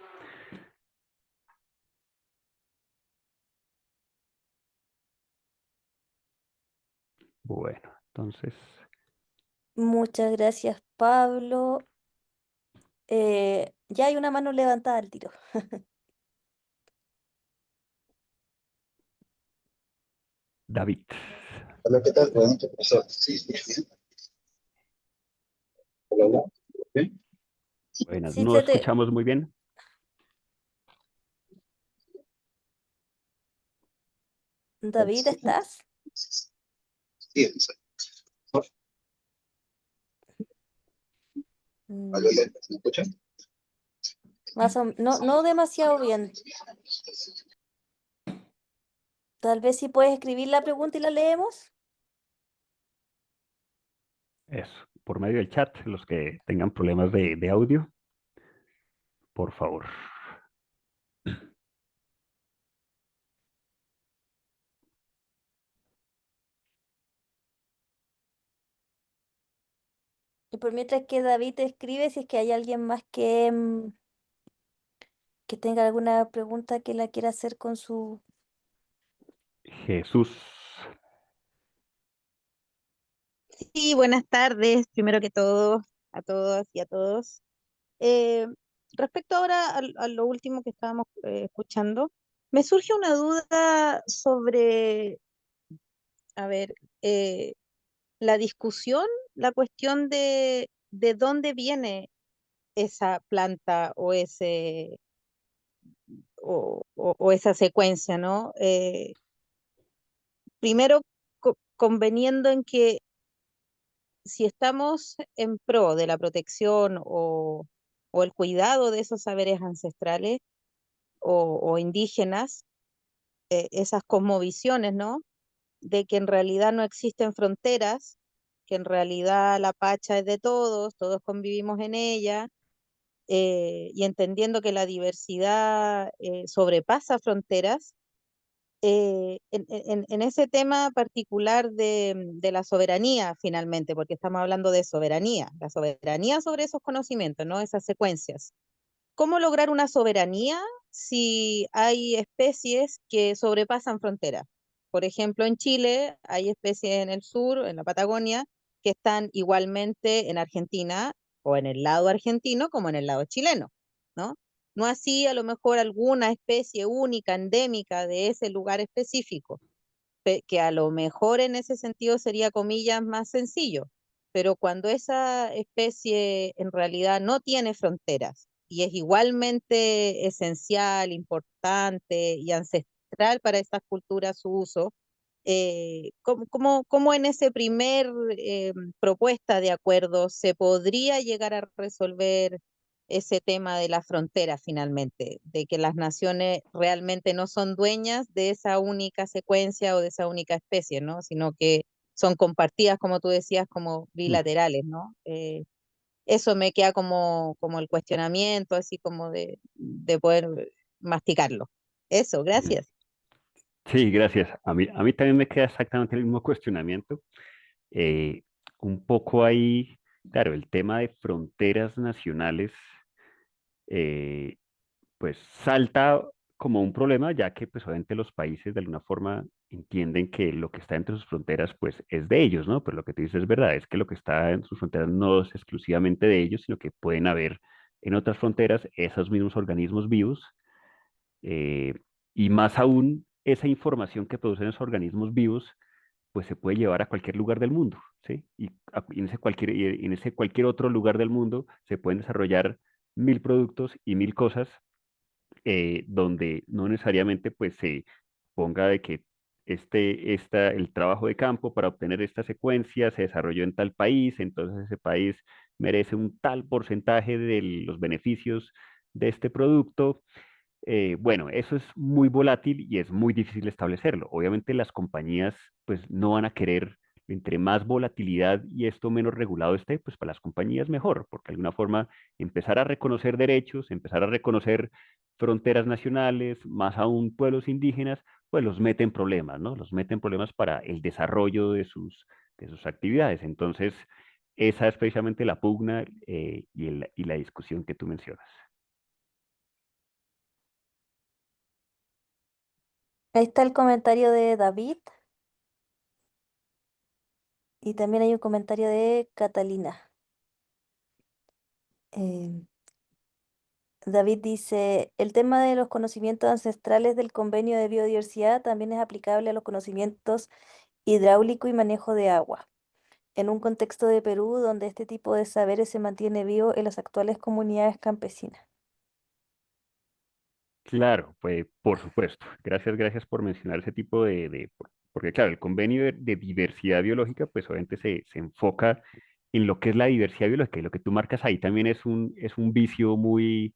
Bueno, entonces, Muchas gracias, Pablo. Ya hay una mano levantada al tiro. David. Hola, ¿qué tal? Buenas noches, profesor. Sí, sí, bien. Hola, hola. ¿Bien? Buenas, Sí, no escuchamos muy bien. David, ¿estás? Sí, profesor. Mm, ¿Aló, ya? ¿Me escuchan? no, no demasiado bien. Tal vez si puedes escribir la pregunta y la leemos. Eso, por medio del chat, los que tengan problemas de audio, por favor. Y por mientras que David escribe, si es que hay alguien más que tenga alguna pregunta que la quiera hacer con su... Jesús. Sí, buenas tardes, primero que todo, a todas y a todos. Eh, Respecto ahora a lo último que estábamos escuchando, me surge una duda sobre, a ver, la discusión, la cuestión de dónde viene esa planta o o esa secuencia, ¿no? Primero, conveniendo en que si estamos en pro de la protección o el cuidado de esos saberes ancestrales o indígenas, esas cosmovisiones, ¿no? De que en realidad no existen fronteras, que en realidad la Pacha es de todos, todos convivimos en ella, y entendiendo que la diversidad sobrepasa fronteras, en ese tema particular de la soberanía, finalmente, porque estamos hablando de soberanía, la soberanía sobre esos conocimientos, ¿no? Esas secuencias. ¿Cómo lograr una soberanía si hay especies que sobrepasan fronteras? Por ejemplo, en Chile hay especies en el sur, en la Patagonia, que están igualmente en Argentina o en el lado argentino como en el lado chileno, ¿no? No así a lo mejor alguna especie única, endémica de ese lugar específico, que a lo mejor en ese sentido sería, comillas, más sencillo, pero cuando esa especie en realidad no tiene fronteras y es igualmente esencial, importante y ancestral para estas culturas su uso, ¿cómo en ese primer propuesta de acuerdo se podría llegar a resolver ese tema de la frontera finalmente, de que las naciones realmente no son dueñas de esa única secuencia o de esa única especie, ¿no? Sino que son compartidas, como tú decías, como Mm. bilaterales, ¿no? Eso me queda como el cuestionamiento, así como de poder masticarlo. Eso, Mm. gracias. Sí, gracias. A mí también me queda exactamente el mismo cuestionamiento. Eh, un poco ahí, claro, el tema de fronteras nacionales, eh, pues salta como un problema, ya que pues obviamente los países de alguna forma entienden que lo que está entre sus fronteras pues es de ellos, ¿no? Pero lo que tú dices es verdad, es que lo que está en sus fronteras no es exclusivamente de ellos, sino que pueden haber en otras fronteras esos mismos organismos vivos, eh, y más aún esa información que producen esos organismos vivos pues se puede llevar a cualquier lugar del mundo, ¿sí? Y en ese cualquier otro lugar del mundo se pueden desarrollar mil productos y mil cosas, donde no necesariamente pues se ponga de que el trabajo de campo para obtener esta secuencia se desarrolló en tal país, entonces ese país merece un tal porcentaje de los beneficios de este producto. Bueno, eso es muy volátil y es muy difícil establecerlo. Obviamente las compañías pues no van a querer, entre más volatilidad y esto menos regulado esté, pues para las compañías mejor, porque de alguna forma empezar a reconocer derechos, empezar a reconocer fronteras nacionales, más aún pueblos indígenas, pues los mete en problemas, ¿no? Los mete en problemas para el desarrollo de sus actividades. Entonces, esa es precisamente la pugna, y la discusión que tú mencionas. Ahí está el comentario de David y también hay un comentario de Catalina. Eh, David dice, el tema de los conocimientos ancestrales del convenio de biodiversidad también es aplicable a los conocimientos hidráulico y manejo de agua, en un contexto de Perú donde este tipo de saberes se mantiene vivo en las actuales comunidades campesinas. Claro, pues por supuesto. Gracias, gracias por mencionar ese tipo porque claro, el convenio de diversidad biológica, pues obviamente se enfoca en lo que es la diversidad biológica y lo que tú marcas ahí también es un vicio muy,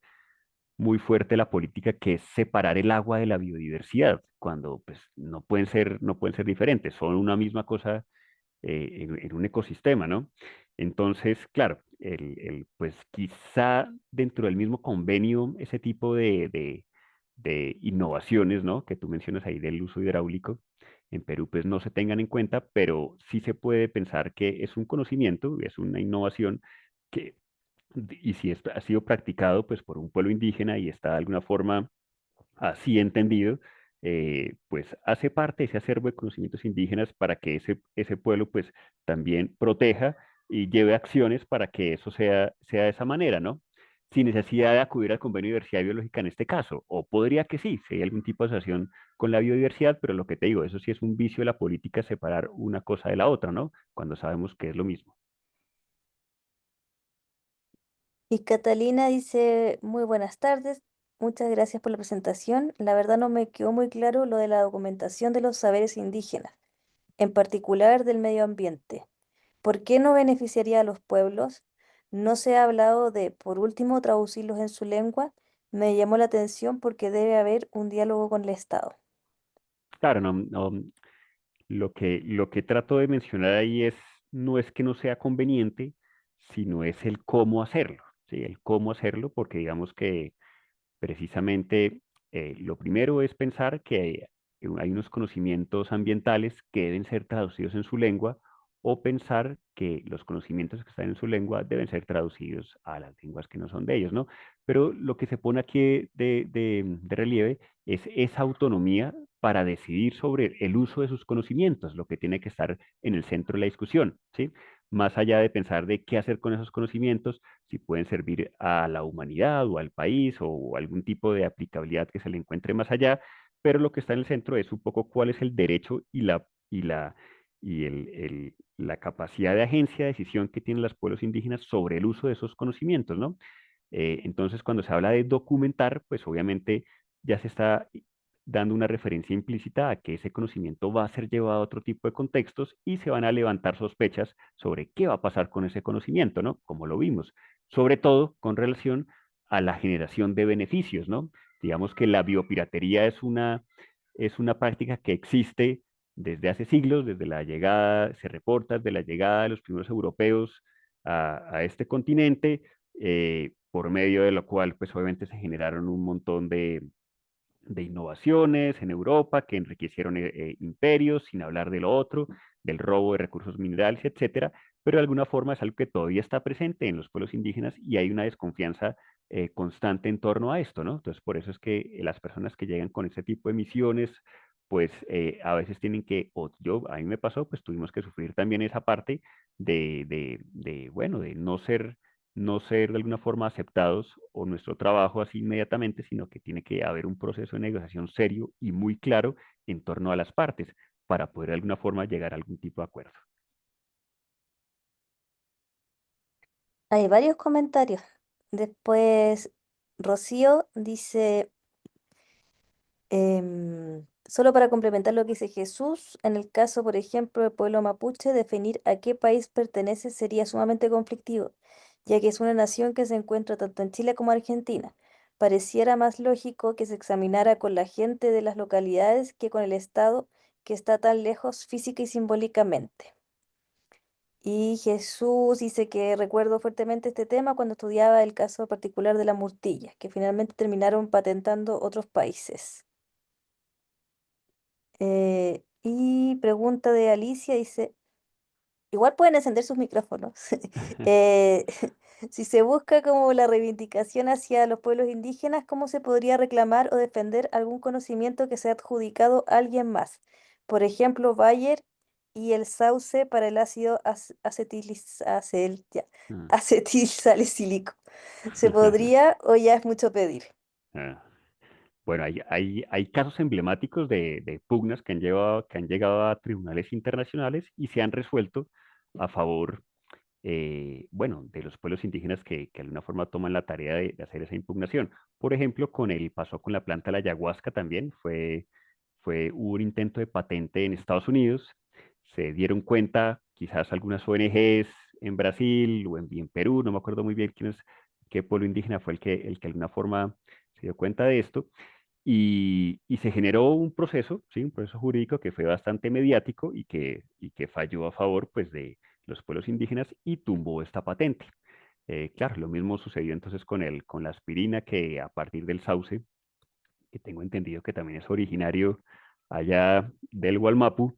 muy fuerte de la política, que es separar el agua de la biodiversidad, cuando pues no pueden ser diferentes, son una misma cosa, en un ecosistema, ¿no? Entonces, claro, pues quizá dentro del mismo convenio ese tipo de innovaciones, ¿no? Que tú mencionas ahí del uso hidráulico, en Perú pues no se tengan en cuenta, pero sí se puede pensar que es un conocimiento, es una innovación que, y si ha sido practicado pues por un pueblo indígena y está de alguna forma así entendido, pues hace parte de ese acervo de conocimientos indígenas para que ese pueblo pues también proteja y lleve acciones para que eso sea de esa manera, ¿no? Sin necesidad de acudir al convenio de diversidad biológica en este caso, o podría que sí, si hay algún tipo de asociación con la biodiversidad, pero lo que te digo, eso sí es un vicio de la política, separar una cosa de la otra, ¿no? Cuando sabemos que es lo mismo. Y Catalina dice, muy buenas tardes, muchas gracias por la presentación. La verdad no me quedó muy claro lo de la documentación de los saberes indígenas, en particular del medio ambiente. ¿Por qué no beneficiaría a los pueblos? No se ha hablado de, por último, traducirlos en su lengua. Me llamó la atención porque debe haber un diálogo con el Estado. Claro, lo que trato de mencionar ahí no es que no sea conveniente, sino es el cómo hacerlo, ¿sí? El cómo hacerlo, porque digamos que precisamente, lo primero es pensar que hay unos conocimientos ambientales que deben ser traducidos en su lengua, o pensar que los conocimientos que están en su lengua deben ser traducidos a las lenguas que no son de ellos, ¿no? Pero lo que se pone aquí de relieve es esa autonomía para decidir sobre el uso de sus conocimientos, lo que tiene que estar en el centro de la discusión, ¿sí? Más allá de pensar de qué hacer con esos conocimientos, si pueden servir a la humanidad o al país o algún tipo de aplicabilidad que se le encuentre más allá, pero lo que está en el centro es un poco cuál es el derecho la capacidad de agencia de decisión que tienen los pueblos indígenas sobre el uso de esos conocimientos, ¿no? Entonces, cuando se habla de documentar, pues obviamente ya se está dando una referencia implícita a que ese conocimiento va a ser llevado a otro tipo de contextos y se van a levantar sospechas sobre qué va a pasar con ese conocimiento, ¿no? Como lo vimos, sobre todo con relación a la generación de beneficios, ¿no? Digamos que la biopiratería es una práctica que existe desde hace siglos, desde la llegada, se reporta de la llegada de los primeros europeos a este continente, por medio de lo cual, pues obviamente se generaron un montón de innovaciones en Europa que enriquecieron imperios, sin hablar de lo otro, del robo de recursos minerales, etcétera, pero de alguna forma es algo que todavía está presente en los pueblos indígenas y hay una desconfianza constante en torno a esto, ¿no? Entonces, por eso es que las personas que llegan con ese tipo de misiones, pues a veces tienen que, o yo, a mí me pasó, pues tuvimos que sufrir también esa parte bueno, de no ser de alguna forma aceptados o nuestro trabajo así inmediatamente, sino que tiene que haber un proceso de negociación serio y muy claro en torno a las partes para poder de alguna forma llegar a algún tipo de acuerdo. Hay varios comentarios. Después, Rocío dice, solo para complementar lo que dice Jesús, en el caso, por ejemplo, del pueblo mapuche, definir a qué país pertenece sería sumamente conflictivo, ya que es una nación que se encuentra tanto en Chile como Argentina. Pareciera más lógico que se examinara con la gente de las localidades que con el Estado, que está tan lejos física y simbólicamente. Y Jesús dice que recuerdo fuertemente este tema cuando estudiaba el caso particular de la murtilla, que finalmente terminaron patentando otros países. Y pregunta de Alicia dice, igual pueden encender sus micrófonos. Eh, si se busca como la reivindicación hacia los pueblos indígenas, ¿cómo se podría reclamar o defender algún conocimiento que sea adjudicado a alguien más? Por ejemplo, Bayer y el sauce para el ácido Mm. acetilsalicílico. ¿Se podría o ya es mucho pedir? Ah, bueno, hay casos emblemáticos de pugnas que han llegado a tribunales internacionales y se han resuelto a favor, bueno, de los pueblos indígenas que de alguna forma toman la tarea de hacer esa impugnación. Por ejemplo, pasó con la planta de la ayahuasca también, hubo un intento de patente en Estados Unidos, se dieron cuenta quizás algunas ONGs en Brasil o en Perú, no me acuerdo muy bien qué pueblo indígena fue el que de alguna forma se dio cuenta de esto, y se generó un proceso, ¿sí? Un proceso jurídico que fue bastante mediático y que falló a favor, pues, de los pueblos indígenas y tumbó esta patente. Claro, lo mismo sucedió entonces con la aspirina, que a partir del sauce, que tengo entendido que también es originario allá del Gualmapu,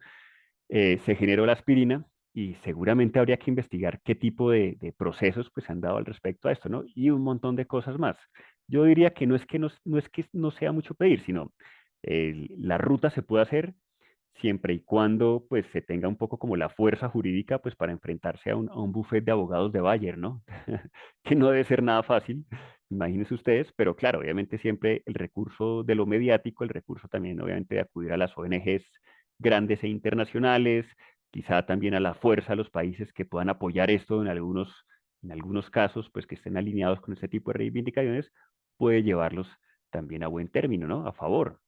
se generó la aspirina y seguramente habría que investigar qué tipo de procesos pues, se han dado al respecto a esto, ¿no? Y un montón de cosas más. Yo diría que no es que no sea mucho pedir, sino la ruta se puede hacer siempre y cuando pues se tenga un poco como la fuerza jurídica pues para enfrentarse a un buffet de abogados de Bayer, ¿no? Que no debe ser nada fácil, imagínense ustedes, pero claro, obviamente siempre el recurso de lo mediático, el recurso también obviamente de acudir a las ONGs grandes e internacionales, quizá también a la fuerza de los países que puedan apoyar esto en algunos casos, pues que estén alineados con este tipo de reivindicaciones, puede llevarlos también a buen término, ¿no? A favor.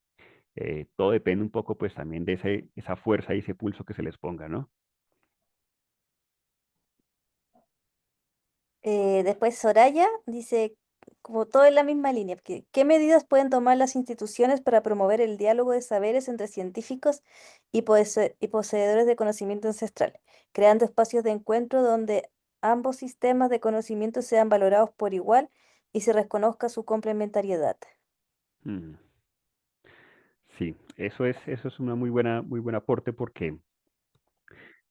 Todo depende un poco, pues, también de esa fuerza y ese pulso que se les ponga, ¿no? Después Soraya dice, como todo en la misma línea, ¿qué medidas pueden tomar las instituciones para promover el diálogo de saberes entre científicos y poseedores de conocimiento ancestral, creando espacios de encuentro donde ambos sistemas de conocimiento sean valorados por igual y se reconozca su complementariedad? Mm, sí, eso es una muy buen aporte porque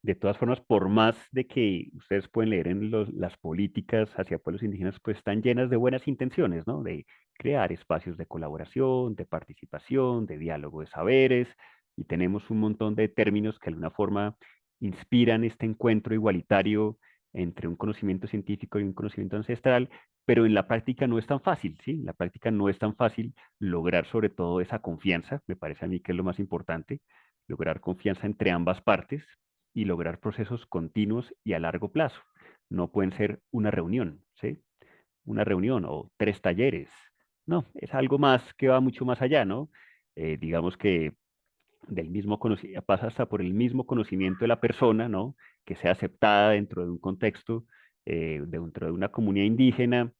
de todas formas, por más de que ustedes pueden leer en las políticas hacia pueblos indígenas, pues están llenas de buenas intenciones, ¿no? De crear espacios de colaboración, de participación, de diálogo de saberes, y tenemos un montón de términos que de alguna forma inspiran este encuentro igualitario entre un conocimiento científico y un conocimiento ancestral, pero en la práctica no es tan fácil, ¿sí? En la práctica no es tan fácil lograr sobre todo esa confianza, me parece a mí que es lo más importante, lograr confianza entre ambas partes y lograr procesos continuos y a largo plazo. No pueden ser una reunión, ¿sí? Una reunión o 3 talleres. No, es algo más que va mucho más allá, ¿no? Digamos que pasa hasta por el mismo conocimiento de la persona, ¿no? Que sea aceptada dentro de un contexto, dentro de una comunidad indígena,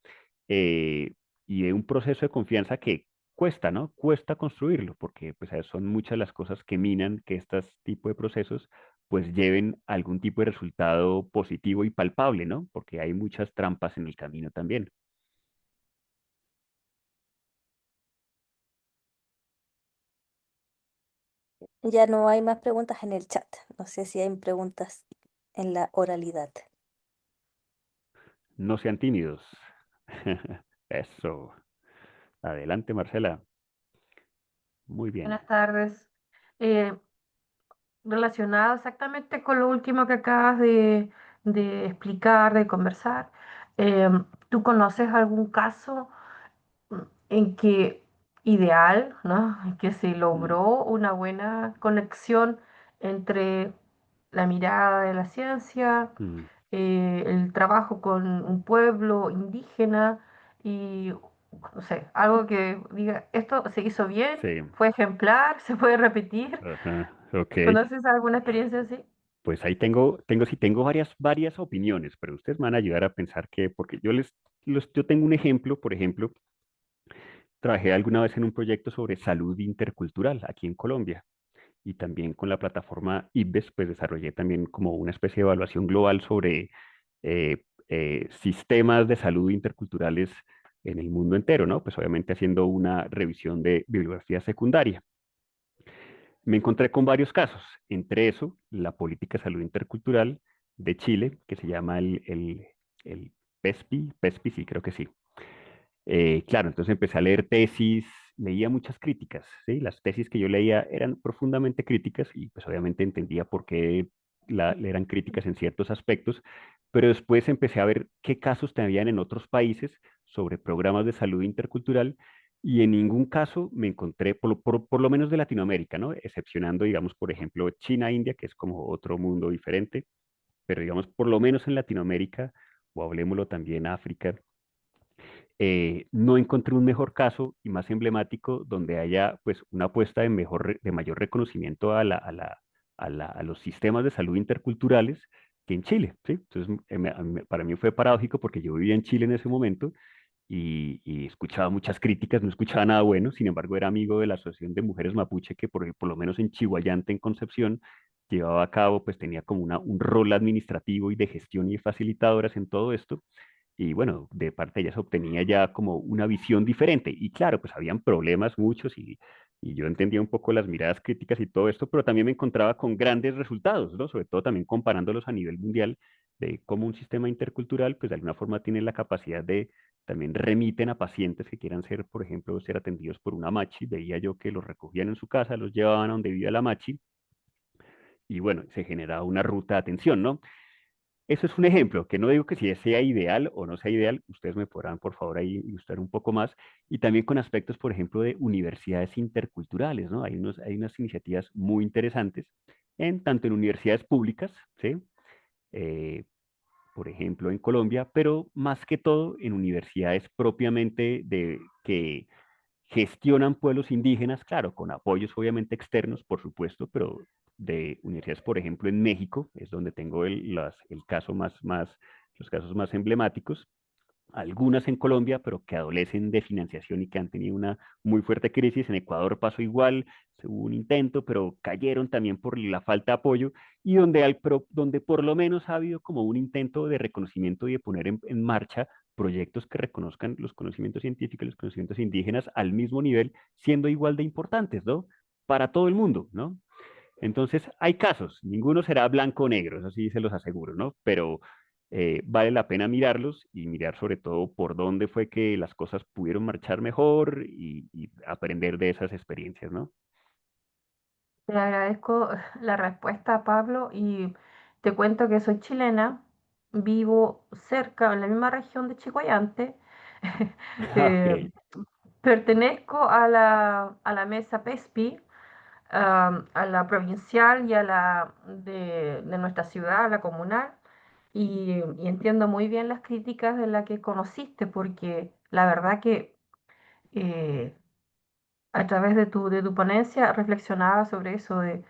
eh, y de un proceso de confianza que cuesta, ¿no? Cuesta construirlo, porque pues son muchas las cosas que minan que este tipo de procesos pues lleven a algún tipo de resultado positivo y palpable, ¿no? Porque hay muchas trampas en el camino también. Ya no hay más preguntas en el chat. No sé si hay preguntas en la oralidad. No sean tímidos. Eso. Adelante, Marcela. Muy bien. Buenas tardes. Eh, Relacionado exactamente con lo último que acabas de explicar, de conversar, ¿tú conoces algún caso en que ideal, ¿no? En que se Mm, logró una buena conexión entre la mirada de la ciencia, mm, el trabajo con un pueblo indígena y, no sé, algo que diga, esto se hizo bien, sí. fue ejemplar, se puede repetir? Ajá. Ok. ¿Conoces alguna experiencia así? Pues ahí sí tengo varias opiniones, pero ustedes me van a ayudar a pensar que, porque yo tengo un ejemplo, por ejemplo, trabajé alguna vez en un proyecto sobre salud intercultural aquí en Colombia y también con la plataforma IBES, pues desarrollé también como una especie de evaluación global sobre sistemas de salud interculturales en el mundo entero, ¿no? Pues obviamente haciendo una revisión de bibliografía secundaria. Me encontré con varios casos, entre eso, la política de salud intercultural de Chile, que se llama el PESPI, sí, creo que sí. Claro, entonces empecé a leer tesis, leía muchas críticas, ¿sí? Las tesis que yo leía eran profundamente críticas y pues obviamente entendía por qué eran críticas en ciertos aspectos, pero después empecé a ver qué casos tenían en otros países sobre programas de salud intercultural y en ningún caso me encontré, por lo menos de Latinoamérica, ¿no? Excepcionando, digamos, por ejemplo, China, India, que es como otro mundo diferente, pero digamos, por lo menos en Latinoamérica, o hablemoslo también África, no encontré un mejor caso y más emblemático donde haya pues una apuesta de mayor reconocimiento a los sistemas de salud interculturales que en Chile, ¿sí? Entonces, para mí fue paradójico porque yo vivía en Chile en ese momento y escuchaba muchas críticas, no escuchaba nada bueno, sin embargo era amigo de la Asociación de Mujeres Mapuche que por lo menos en Chihuayante, en Concepción, llevaba a cabo, pues tenía como un rol administrativo y de gestión y de facilitadoras en todo esto y bueno, de parte de ellas obtenía ya como una visión diferente. Y claro, pues habían problemas muchos y yo entendía un poco las miradas críticas y todo esto, pero también me encontraba con grandes resultados, ¿no? Sobre todo también comparándolos a nivel mundial de cómo un sistema intercultural, pues de alguna forma tiene la capacidad de también remiten a pacientes que quieran ser, por ejemplo, ser atendidos por una machi. Veía yo que los recogían en su casa, los llevaban a donde vivía la machi y bueno, se generaba una ruta de atención, ¿no? Eso es un ejemplo, que no digo que si sea ideal o no sea ideal, ustedes me podrán por favor ahí ilustrar un poco más, y también con aspectos, por ejemplo, de universidades interculturales, ¿no? Hay unas iniciativas muy interesantes, tanto en universidades públicas, ¿sí? Eh, por ejemplo, en Colombia, pero más que todo en universidades propiamente que gestionan pueblos indígenas, claro, con apoyos obviamente externos, por supuesto, pero de universidades, por ejemplo, en México, es donde tengo el caso los casos más emblemáticos, algunas en Colombia, pero que adolecen de financiación y que han tenido una muy fuerte crisis. En Ecuador pasó igual, hubo un intento, pero cayeron también por la falta de apoyo y donde por lo menos ha habido como un intento de reconocimiento y de poner en marcha proyectos que reconozcan los conocimientos científicos, los conocimientos indígenas al mismo nivel, siendo igual de importantes, ¿no? Para todo el mundo, ¿no? Entonces, hay casos, ninguno será blanco o negro, eso sí se los aseguro, ¿no? Pero vale la pena mirarlos y mirar sobre todo por dónde fue que las cosas pudieron marchar mejor y aprender de esas experiencias, ¿no? Te agradezco la respuesta, Pablo, y te cuento que soy chilena, vivo cerca, en la misma región de Chihuayante. Eh, Ok. Pertenezco a la mesa PESPI, a la provincial y a la de nuestra ciudad, a la comunal, y entiendo muy bien las críticas de la que conociste, porque la verdad que eh, a través de tu ponencia reflexionaba sobre eso, de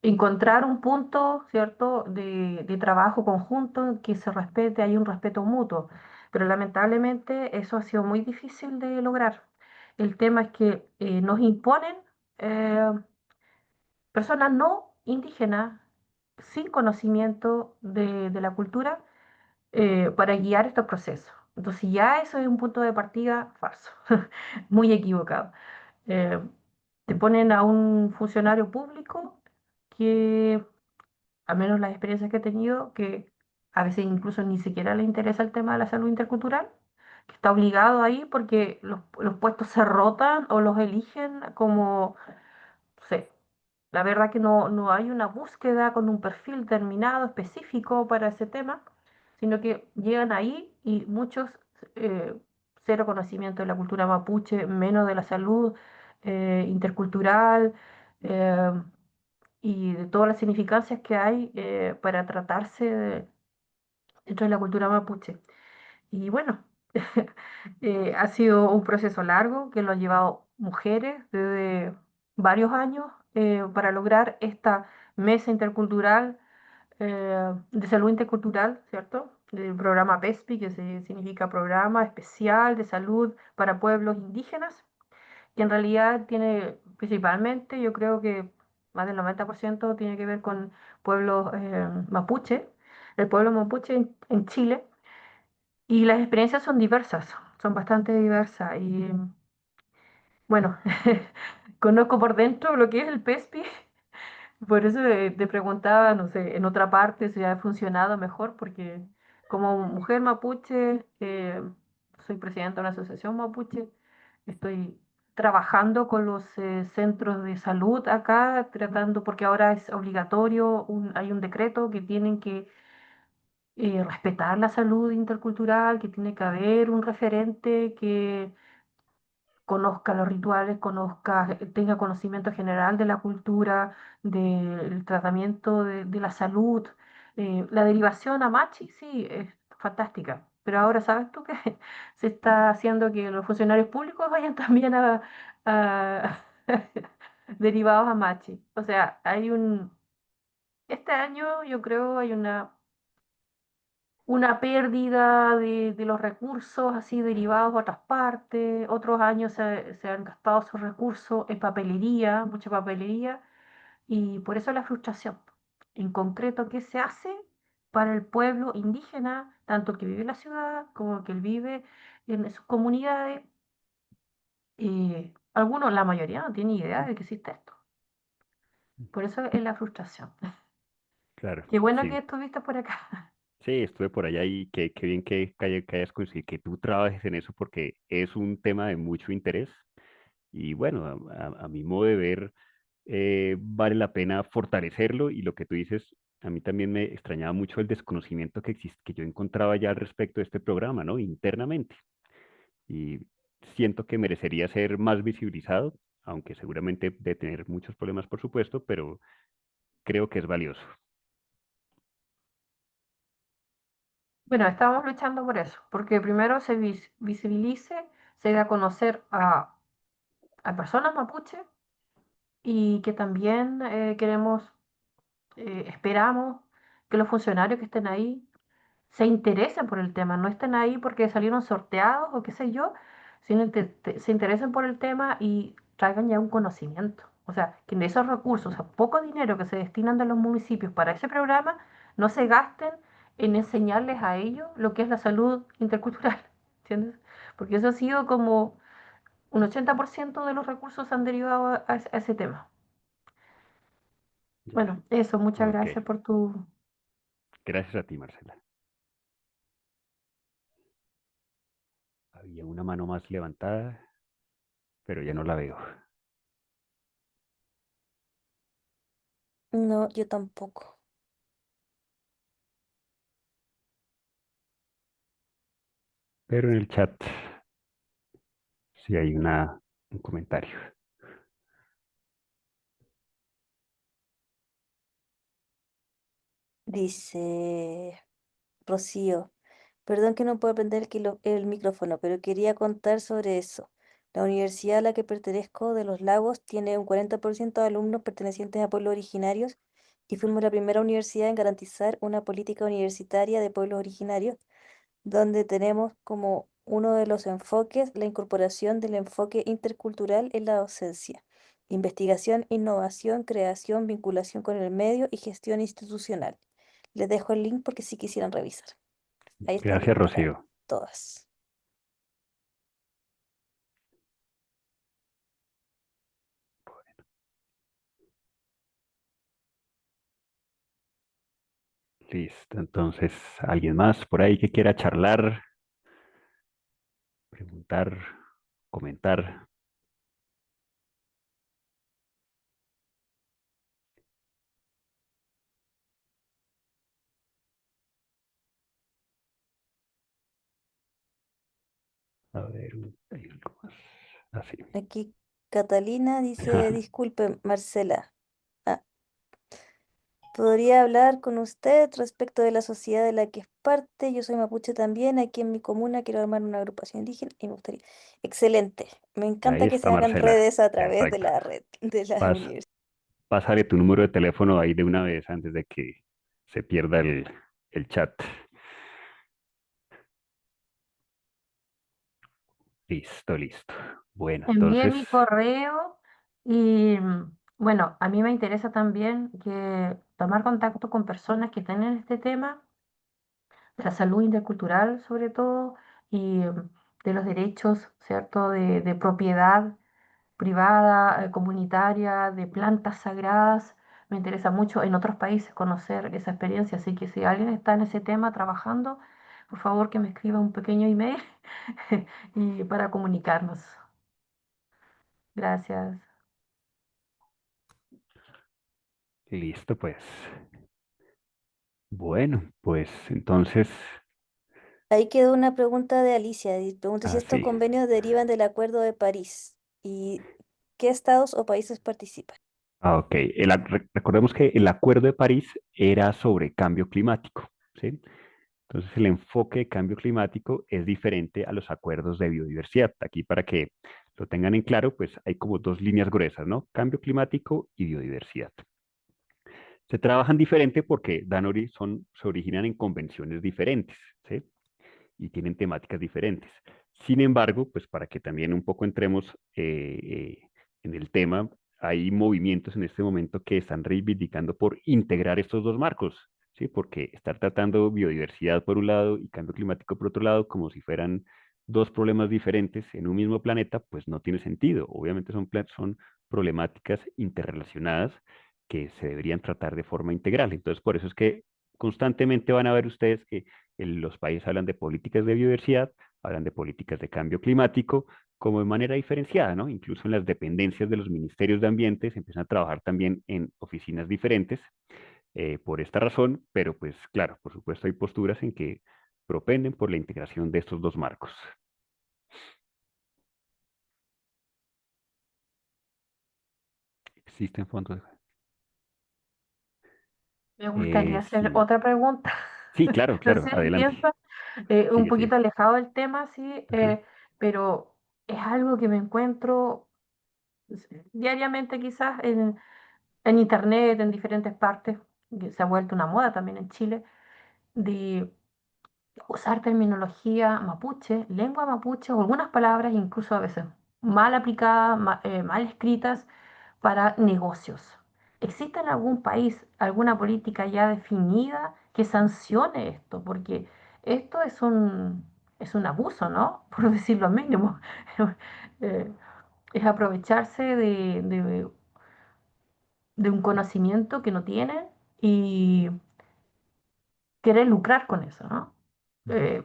encontrar un punto, ¿cierto?, de trabajo conjunto en que se respete, hay un respeto mutuo, pero lamentablemente eso ha sido muy difícil de lograr. el tema es que nos imponen eh, personas no indígenas sin conocimiento de la cultura para guiar estos procesos. Entonces ya eso es un punto de partida falso, muy equivocado. Eh, Te ponen a un funcionario público que, al menos las experiencias que he tenido, que a veces incluso ni siquiera le interesa el tema de la salud intercultural, que está obligado ahí porque los puestos se rotan o los eligen como, no sé, la verdad que no hay una búsqueda con un perfil terminado específico para ese tema, sino que llegan ahí y muchos eh, cero conocimiento de la cultura mapuche, menos de la salud intercultural eh, y de todas las significancias que hay para tratarse dentro de la cultura mapuche. Y bueno, ha sido un proceso largo que lo han llevado mujeres desde varios años para lograr esta mesa intercultural de salud intercultural, ¿cierto? Del programa PESPI, que significa Programa Especial de Salud para Pueblos Indígenas, que en realidad tiene principalmente, yo creo que más del 90% tiene que ver con pueblos mapuche, el pueblo mapuche en Chile y las experiencias son diversas, son bastante diversas. Y bueno, conozco por dentro lo que es el PESPI, por eso te preguntaba, no sé, en otra parte si ha funcionado mejor, porque como mujer mapuche, soy presidenta de una asociación mapuche, estoy trabajando con los centros de salud acá, tratando, porque ahora es obligatorio, hay un decreto que tienen que respetar la salud intercultural, que tiene que haber un referente que conozca los rituales, conozca, tenga conocimiento general de la cultura, del tratamiento de la salud. La derivación a Machi, sí, es fantástica. Pero ahora, ¿sabes tú que se está haciendo que los funcionarios públicos vayan también a derivados a Machi? O sea, este año yo creo hay una pérdida de los recursos así derivados a otras partes. Otros años se han gastado esos recursos en papelería, mucha papelería, y por eso la frustración. En concreto, ¿qué se hace para el pueblo indígena, tanto que vive en la ciudad como que vive en sus comunidades? Algunos, la mayoría, no tiene idea de que existe esto. Por eso es la frustración. Claro, Qué bueno que sí. estuviste por acá. Sí, estuve por allá y qué bien que hayas conseguido que tú trabajes en eso porque es un tema de mucho interés y bueno, a mi modo de ver, vale la pena fortalecerlo y lo que tú dices, a mí también me extrañaba mucho el desconocimiento que existe, que yo encontraba ya al respecto de este programa, ¿no? Internamente. Y siento que merecería ser más visibilizado, aunque seguramente de tener muchos problemas, por supuesto, pero creo que es valioso. Bueno, estamos luchando por eso, porque primero se visibilice, se dé a conocer a personas mapuche y que también esperamos que los funcionarios que estén ahí se interesen por el tema, no estén ahí porque salieron sorteados o qué sé yo, sino se interesen por el tema y traigan ya un conocimiento. O sea, que de esos recursos, o sea, poco dinero que se destinan de los municipios para ese programa, no se gasten en enseñarles a ellos lo que es la salud intercultural, ¿entiendes? Porque eso ha sido como un 80% de los recursos han derivado a ese tema. Ya. Bueno, eso, muchas Ok, gracias por tu... gracias a ti, Marcela. Había una mano más levantada, pero ya no la veo. No, yo tampoco. Pero en el chat sí hay un comentario. Dice Rocío, perdón que no puedo prender el micrófono, pero quería contar sobre eso. La universidad a la que pertenezco de Los Lagos tiene un 40% de alumnos pertenecientes a pueblos originarios y fuimos la primera universidad en garantizar una política universitaria de pueblos originarios, donde tenemos como uno de los enfoques, la incorporación del enfoque intercultural en la docencia. Investigación, innovación, creación, vinculación con el medio y gestión institucional. Les dejo el link porque si quisieran revisar. Ahí está el Gracias, link para Rocío. todas. Listo. Entonces, ¿alguien más por ahí que quiera charlar, preguntar, comentar? A ver, hay algo más. Así. Aquí Catalina dice, disculpe, Marcela. Ah, ¿podría hablar con usted respecto de la sociedad de la que es parte? Yo soy mapuche también. Aquí en mi comuna quiero armar una agrupación indígena y me gustaría. Excelente. Me Ahí encanta que se está hagan Marcela. redes a través de Perfecto. la red de la Pas- universidad. Pásale tu número de teléfono ahí de una vez antes de que se pierda el chat. Listo, listo. Bueno, Envié entonces, mi correo y bueno, a mí me interesa también que tomar contacto con personas que tienen este tema, de la salud intercultural sobre todo, y de los derechos, ¿cierto?, de propiedad privada, comunitaria, de plantas sagradas. Me interesa mucho en otros países conocer esa experiencia, así que si alguien está en ese tema trabajando, por favor que me escriba un pequeño email y para comunicarnos. Gracias. listo, pues. Bueno, pues entonces, Ahí quedó una pregunta de Alicia. Pregunta si estos así. convenios derivan del Acuerdo de París y qué estados o países participan. Ok. Recordemos que el Acuerdo de París era sobre cambio climático, ¿sí? Entonces, el enfoque de cambio climático es diferente a los acuerdos de biodiversidad. Aquí, para que lo tengan en claro, pues hay como dos líneas gruesas, ¿no? Cambio climático y biodiversidad. Se trabajan diferente porque se originan en convenciones diferentes, ¿sí? Y tienen temáticas diferentes. Sin embargo, pues para que también un poco entremos en el tema, hay movimientos en este momento que están reivindicando por integrar estos dos marcos, ¿sí? Porque estar tratando biodiversidad por un lado y cambio climático por otro lado, como si fueran dos problemas diferentes en un mismo planeta, pues no tiene sentido. Obviamente son problemáticas interrelacionadas que se deberían tratar de forma integral. Entonces, por eso es que constantemente van a ver ustedes que los países hablan de políticas de biodiversidad, hablan de políticas de cambio climático, como de manera diferenciada, ¿no? Incluso en las dependencias de los ministerios de ambiente se empiezan a trabajar también en oficinas diferentes por esta razón, pero pues claro, por supuesto hay posturas en que propenden por la integración de estos dos marcos. Existen fondos. Me gustaría hacer Sí, otra pregunta. sí, claro, No claro, sé si adelante. piensa, un Sigue, poquito sigue. alejado del tema, sí, Ajá. pero es algo que me encuentro diariamente quizás en internet, en diferentes partes, que se ha vuelto una moda también en Chile, de usar terminología mapuche, lengua mapuche, o algunas palabras incluso a veces mal aplicadas, mal escritas para negocios. ¿Existe en algún país alguna política ya definida que sancione esto? Porque esto es un abuso, ¿no? Por decirlo mínimo. Eh, es aprovecharse de un conocimiento que no tienen y querer lucrar con eso, ¿no? Eh,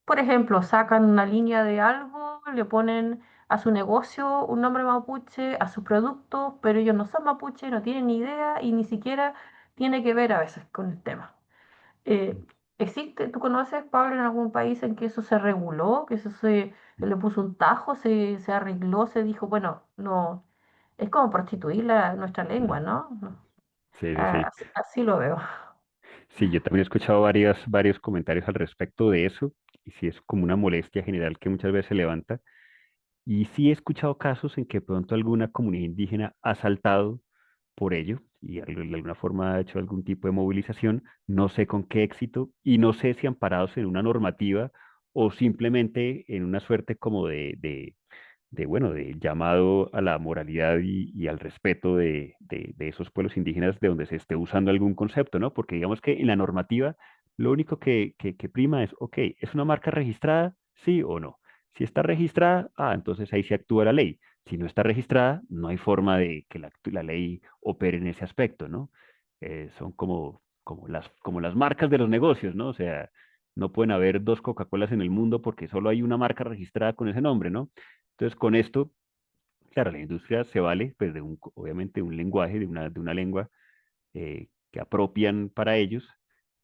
por ejemplo, sacan una línea de algo, le ponen a su negocio un nombre mapuche, a sus productos, pero ellos no son mapuche, no tienen ni idea y ni siquiera tiene que ver a veces con el tema. Eh, ¿Existe, tú conoces, Pablo, en algún país en que eso se reguló, que eso se le puso un tajo, se arregló, se dijo, bueno, no, es como prostituir nuestra lengua, ¿no? Sí, sí, sí. Así lo veo. Sí, yo también he escuchado varios comentarios al respecto de eso, y sí es como una molestia general que muchas veces se levanta. Y sí he escuchado casos en que de pronto alguna comunidad indígena ha saltado por ello y de alguna forma ha hecho algún tipo de movilización, no sé con qué éxito y no sé si amparados en una normativa o simplemente en una suerte como bueno, de llamado a la moralidad y al respeto de esos pueblos indígenas de donde se esté usando algún concepto, ¿no? Porque digamos que en la normativa lo único que prima es, ok, ¿es una marca registrada? Sí o no. Si está registrada, entonces ahí se actúa la ley. Si no está registrada, no hay forma de que la ley opere en ese aspecto, ¿no? Son como las marcas de los negocios, ¿no? O sea, no pueden haber dos Coca-Colas en el mundo porque solo hay una marca registrada con ese nombre, ¿no? Entonces, con esto, claro, la industria se vale, pues, obviamente, de un lenguaje, de una lengua que apropian para ellos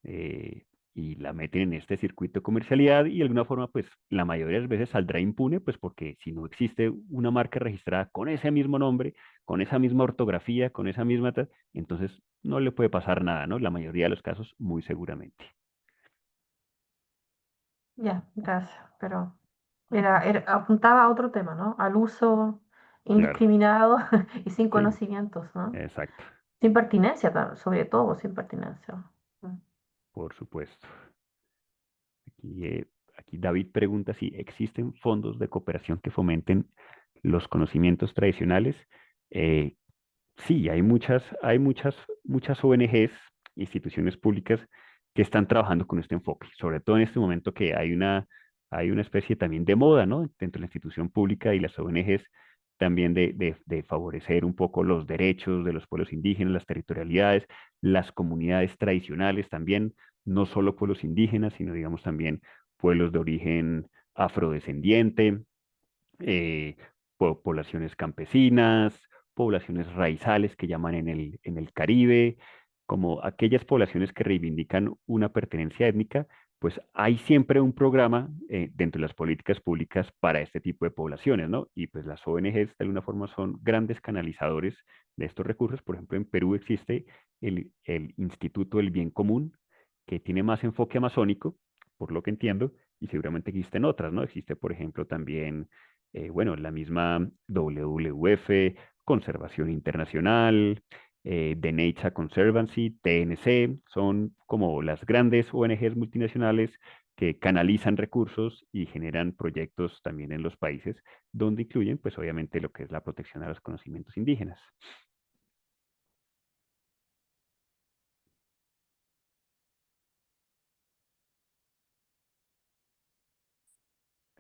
eh, y la meten en este circuito de comercialidad y de alguna forma, pues, la mayoría de las veces saldrá impune, pues, porque si no existe una marca registrada con ese mismo nombre, con esa misma ortografía, con esa misma, entonces no le puede pasar nada, ¿no? La mayoría de los casos, muy seguramente. Ya, gracias. Pero apuntaba a otro tema, ¿no? Al uso Claro, indiscriminado y sin sí, conocimientos, ¿no? exacto, Sin pertinencia, sobre todo, sin pertinencia. Mm. por supuesto. Aquí David pregunta si existen fondos de cooperación que fomenten los conocimientos tradicionales. Eh, sí, muchas ONGs, instituciones públicas que están trabajando con este enfoque, sobre todo en este momento que hay una especie también de moda, ¿no? Dentro de la institución pública y las ONGs también de favorecer un poco los derechos de los pueblos indígenas, las territorialidades, las comunidades tradicionales también, no solo pueblos indígenas, sino digamos también pueblos de origen afrodescendiente, eh, poblaciones campesinas, poblaciones raizales que llaman en el Caribe, como aquellas poblaciones que reivindican una pertenencia étnica, pues hay siempre un programa dentro de las políticas públicas para este tipo de poblaciones, ¿no? Y pues las ONGs de alguna forma son grandes canalizadores de estos recursos. Por ejemplo, en Perú existe el Instituto del Bien Común, que tiene más enfoque amazónico, por lo que entiendo, y seguramente existen otras, ¿no? Existe, por ejemplo, también bueno, la misma WWF, Conservación Internacional, The Nature Conservancy, TNC, son como las grandes ONGs multinacionales que canalizan recursos y generan proyectos también en los países, donde incluyen, pues obviamente, lo que es la protección a los conocimientos indígenas.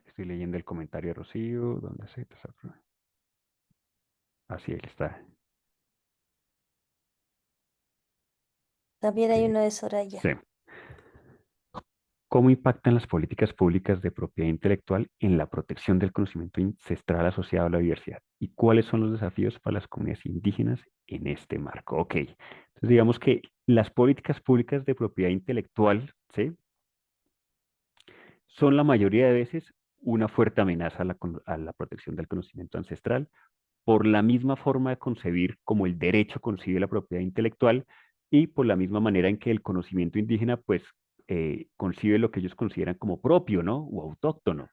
Estoy leyendo el comentario de Rocío, ¿dónde se Así él está. También hay Ok. uno de Soraya. Sí. ¿Cómo impactan las políticas públicas de propiedad intelectual en la protección del conocimiento ancestral asociado a la diversidad? ¿Y cuáles son los desafíos para las comunidades indígenas en este marco? Ok, entonces digamos que las políticas públicas de propiedad intelectual, ¿sí? Son la mayoría de veces una fuerte amenaza a la protección del conocimiento ancestral por la misma forma de concebir como el derecho concibe la propiedad intelectual y por la misma manera en que el conocimiento indígena, pues, concibe lo que ellos consideran como propio, ¿no? O autóctono.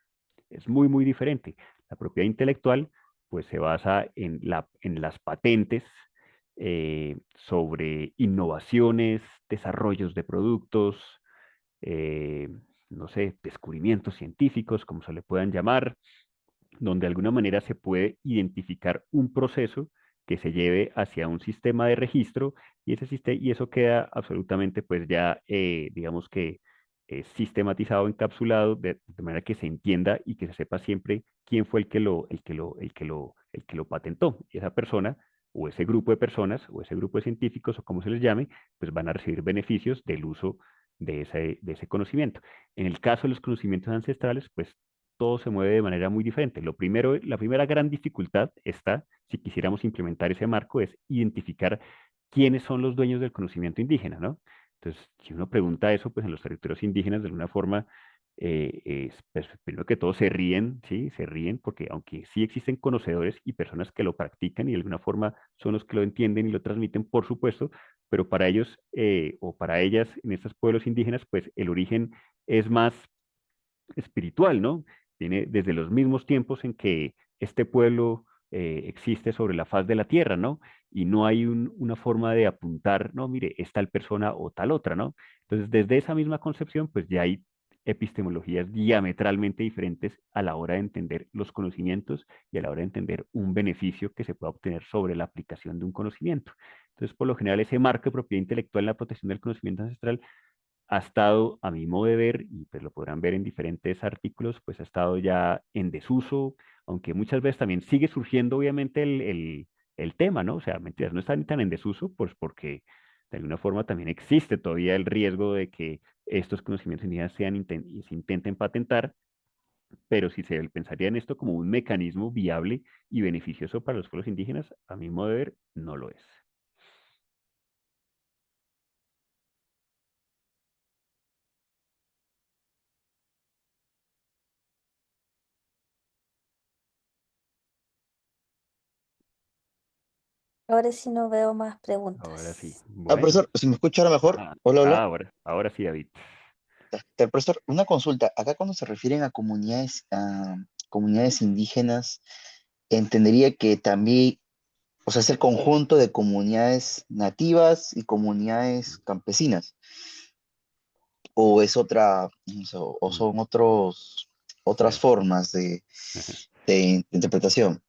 Es muy, muy diferente. La propiedad intelectual, pues, se basa en las patentes sobre innovaciones, desarrollos de productos, eh, no sé, descubrimientos científicos, como se le puedan llamar, donde de alguna manera se puede identificar un proceso que se lleve hacia un sistema de registro y y eso queda absolutamente pues ya digamos que sistematizado, encapsulado de manera que se entienda y que se sepa siempre quién fue el que lo patentó. Y esa persona o ese grupo de personas o ese grupo de científicos o como se les llame, pues van a recibir beneficios del uso de ese conocimiento. En el caso de los conocimientos ancestrales, pues todo se mueve de manera muy diferente. La primera gran dificultad está, si quisiéramos implementar ese marco, es identificar quiénes son los dueños del conocimiento indígena, ¿no? Entonces, si uno pregunta eso, pues en los territorios indígenas, de alguna forma, pues, primero que todo se ríen, ¿sí? Se ríen porque aunque sí existen conocedores y personas que lo practican y de alguna forma son los que lo entienden y lo transmiten, por supuesto, pero para ellos o para ellas en estos pueblos indígenas, pues el origen es más espiritual, ¿no? Viene desde los mismos tiempos en que este pueblo existe sobre la faz de la tierra, ¿no? Y no hay una forma de apuntar, no, mire, es tal persona o tal otra, ¿no? Entonces, desde esa misma concepción, pues ya hay epistemologías diametralmente diferentes a la hora de entender los conocimientos y a la hora de entender un beneficio que se pueda obtener sobre la aplicación de un conocimiento. Entonces, por lo general, ese marco de propiedad intelectual en la protección del conocimiento ancestral ha estado, a mi modo de ver, y pues lo podrán ver en diferentes artículos, pues ha estado ya en desuso, aunque muchas veces también sigue surgiendo obviamente el tema, ¿no? O sea, mentiras, no está ni tan en desuso, pues porque de alguna forma también existe todavía el riesgo de que estos conocimientos indígenas se intenten patentar, pero si se pensaría en esto como un mecanismo viable y beneficioso para los pueblos indígenas, a mi modo de ver, no lo es. Ahora sí no veo más Ahora sí. preguntas. Bueno. Profesor, ¿se me escucha ahora mejor? Ah, Hola, hola. ahora sí, David. Profesor, una consulta. Acá cuando se refieren a comunidades indígenas, entendería que también, o sea, es el conjunto de comunidades nativas y comunidades campesinas, o es otra, o Mm. son otras Bueno, formas de interpretación.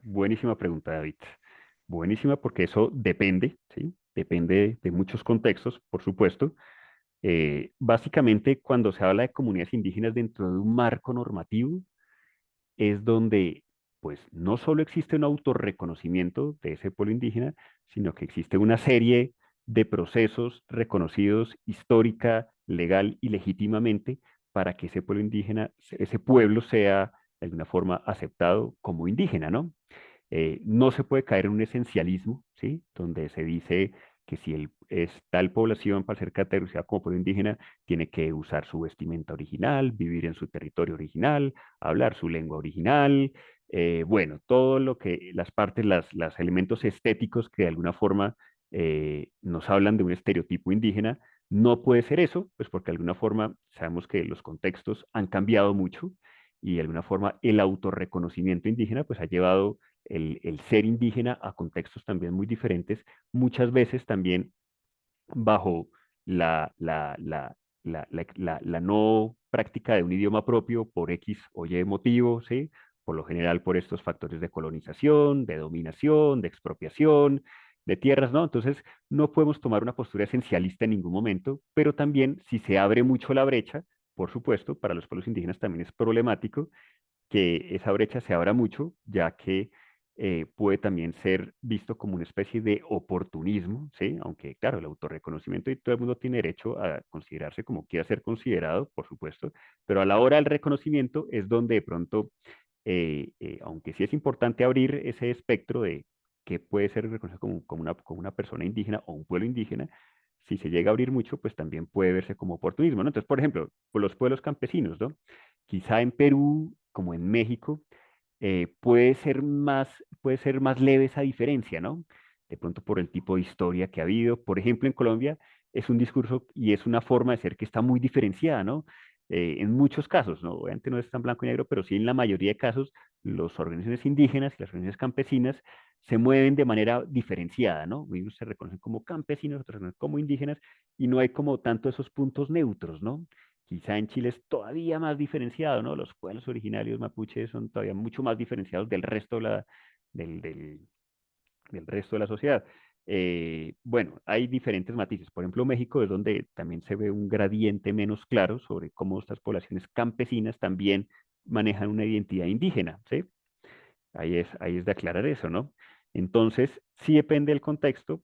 buenísima pregunta, David. Buenísima porque eso depende, ¿sí? Depende de muchos contextos, por supuesto. Básicamente, cuando se habla de comunidades indígenas dentro de un marco normativo, es donde, pues, no solo existe un autorreconocimiento de ese pueblo indígena, sino que existe una serie de procesos reconocidos histórica, legal y legítimamente para que ese pueblo indígena, ese pueblo sea de alguna forma aceptado como indígena, ¿no? No se puede caer en un esencialismo, ¿sí? Donde se dice que si es tal población para ser categorizada como pueblo indígena, tiene que usar su vestimenta original, vivir en su territorio original, hablar su lengua original, bueno, todo lo que las partes, las elementos estéticos que de alguna forma nos hablan de un estereotipo indígena, no puede ser eso, pues porque de alguna forma sabemos que los contextos han cambiado mucho y de alguna forma el autorreconocimiento indígena pues ha llevado el ser indígena a contextos también muy diferentes, muchas veces también bajo la, la, la, la no práctica de un idioma propio por X o Y motivo, ¿sí? Por lo general por estos factores de colonización, de dominación, de expropiación, de tierras, ¿no? Entonces, no podemos tomar una postura esencialista en ningún momento, pero también si se abre mucho la brecha, por supuesto, para los pueblos indígenas también es problemático que esa brecha se abra mucho, ya que puede también ser visto como una especie de oportunismo, ¿sí? Aunque, claro, el autorreconocimiento y todo el mundo tiene derecho a considerarse como quiera ser considerado, por supuesto, pero a la hora del reconocimiento es donde de pronto, aunque sí es importante abrir ese espectro de qué puede ser reconocido como una persona indígena o un pueblo indígena, si se llega a abrir mucho, pues también puede verse como oportunismo, ¿no? Entonces, por ejemplo, por los pueblos campesinos, ¿no? Quizá en Perú, como en México, puede ser más leve esa diferencia, ¿no? De pronto por el tipo de historia que ha habido. Por ejemplo, en Colombia es un discurso y es una forma de ser que está muy diferenciada, ¿no? En muchos casos, ¿no? Obviamente no es tan blanco y negro, pero sí en la mayoría de casos, las organizaciones indígenas y las organizaciones campesinas se mueven de manera diferenciada, ¿no? Unos se reconocen como campesinos, otros se reconocen como indígenas, y no hay como tanto esos puntos neutros, ¿no? Quizá en Chile es todavía más diferenciado, ¿no? Los pueblos originarios mapuches son todavía mucho más diferenciados del resto del, del- del resto de la sociedad. Bueno, hay diferentes matices. Por ejemplo, México es donde también se ve un gradiente menos claro sobre cómo estas poblaciones campesinas también manejan una identidad indígena, ¿sí? Ahí es de aclarar eso, ¿no? Entonces, sí depende del contexto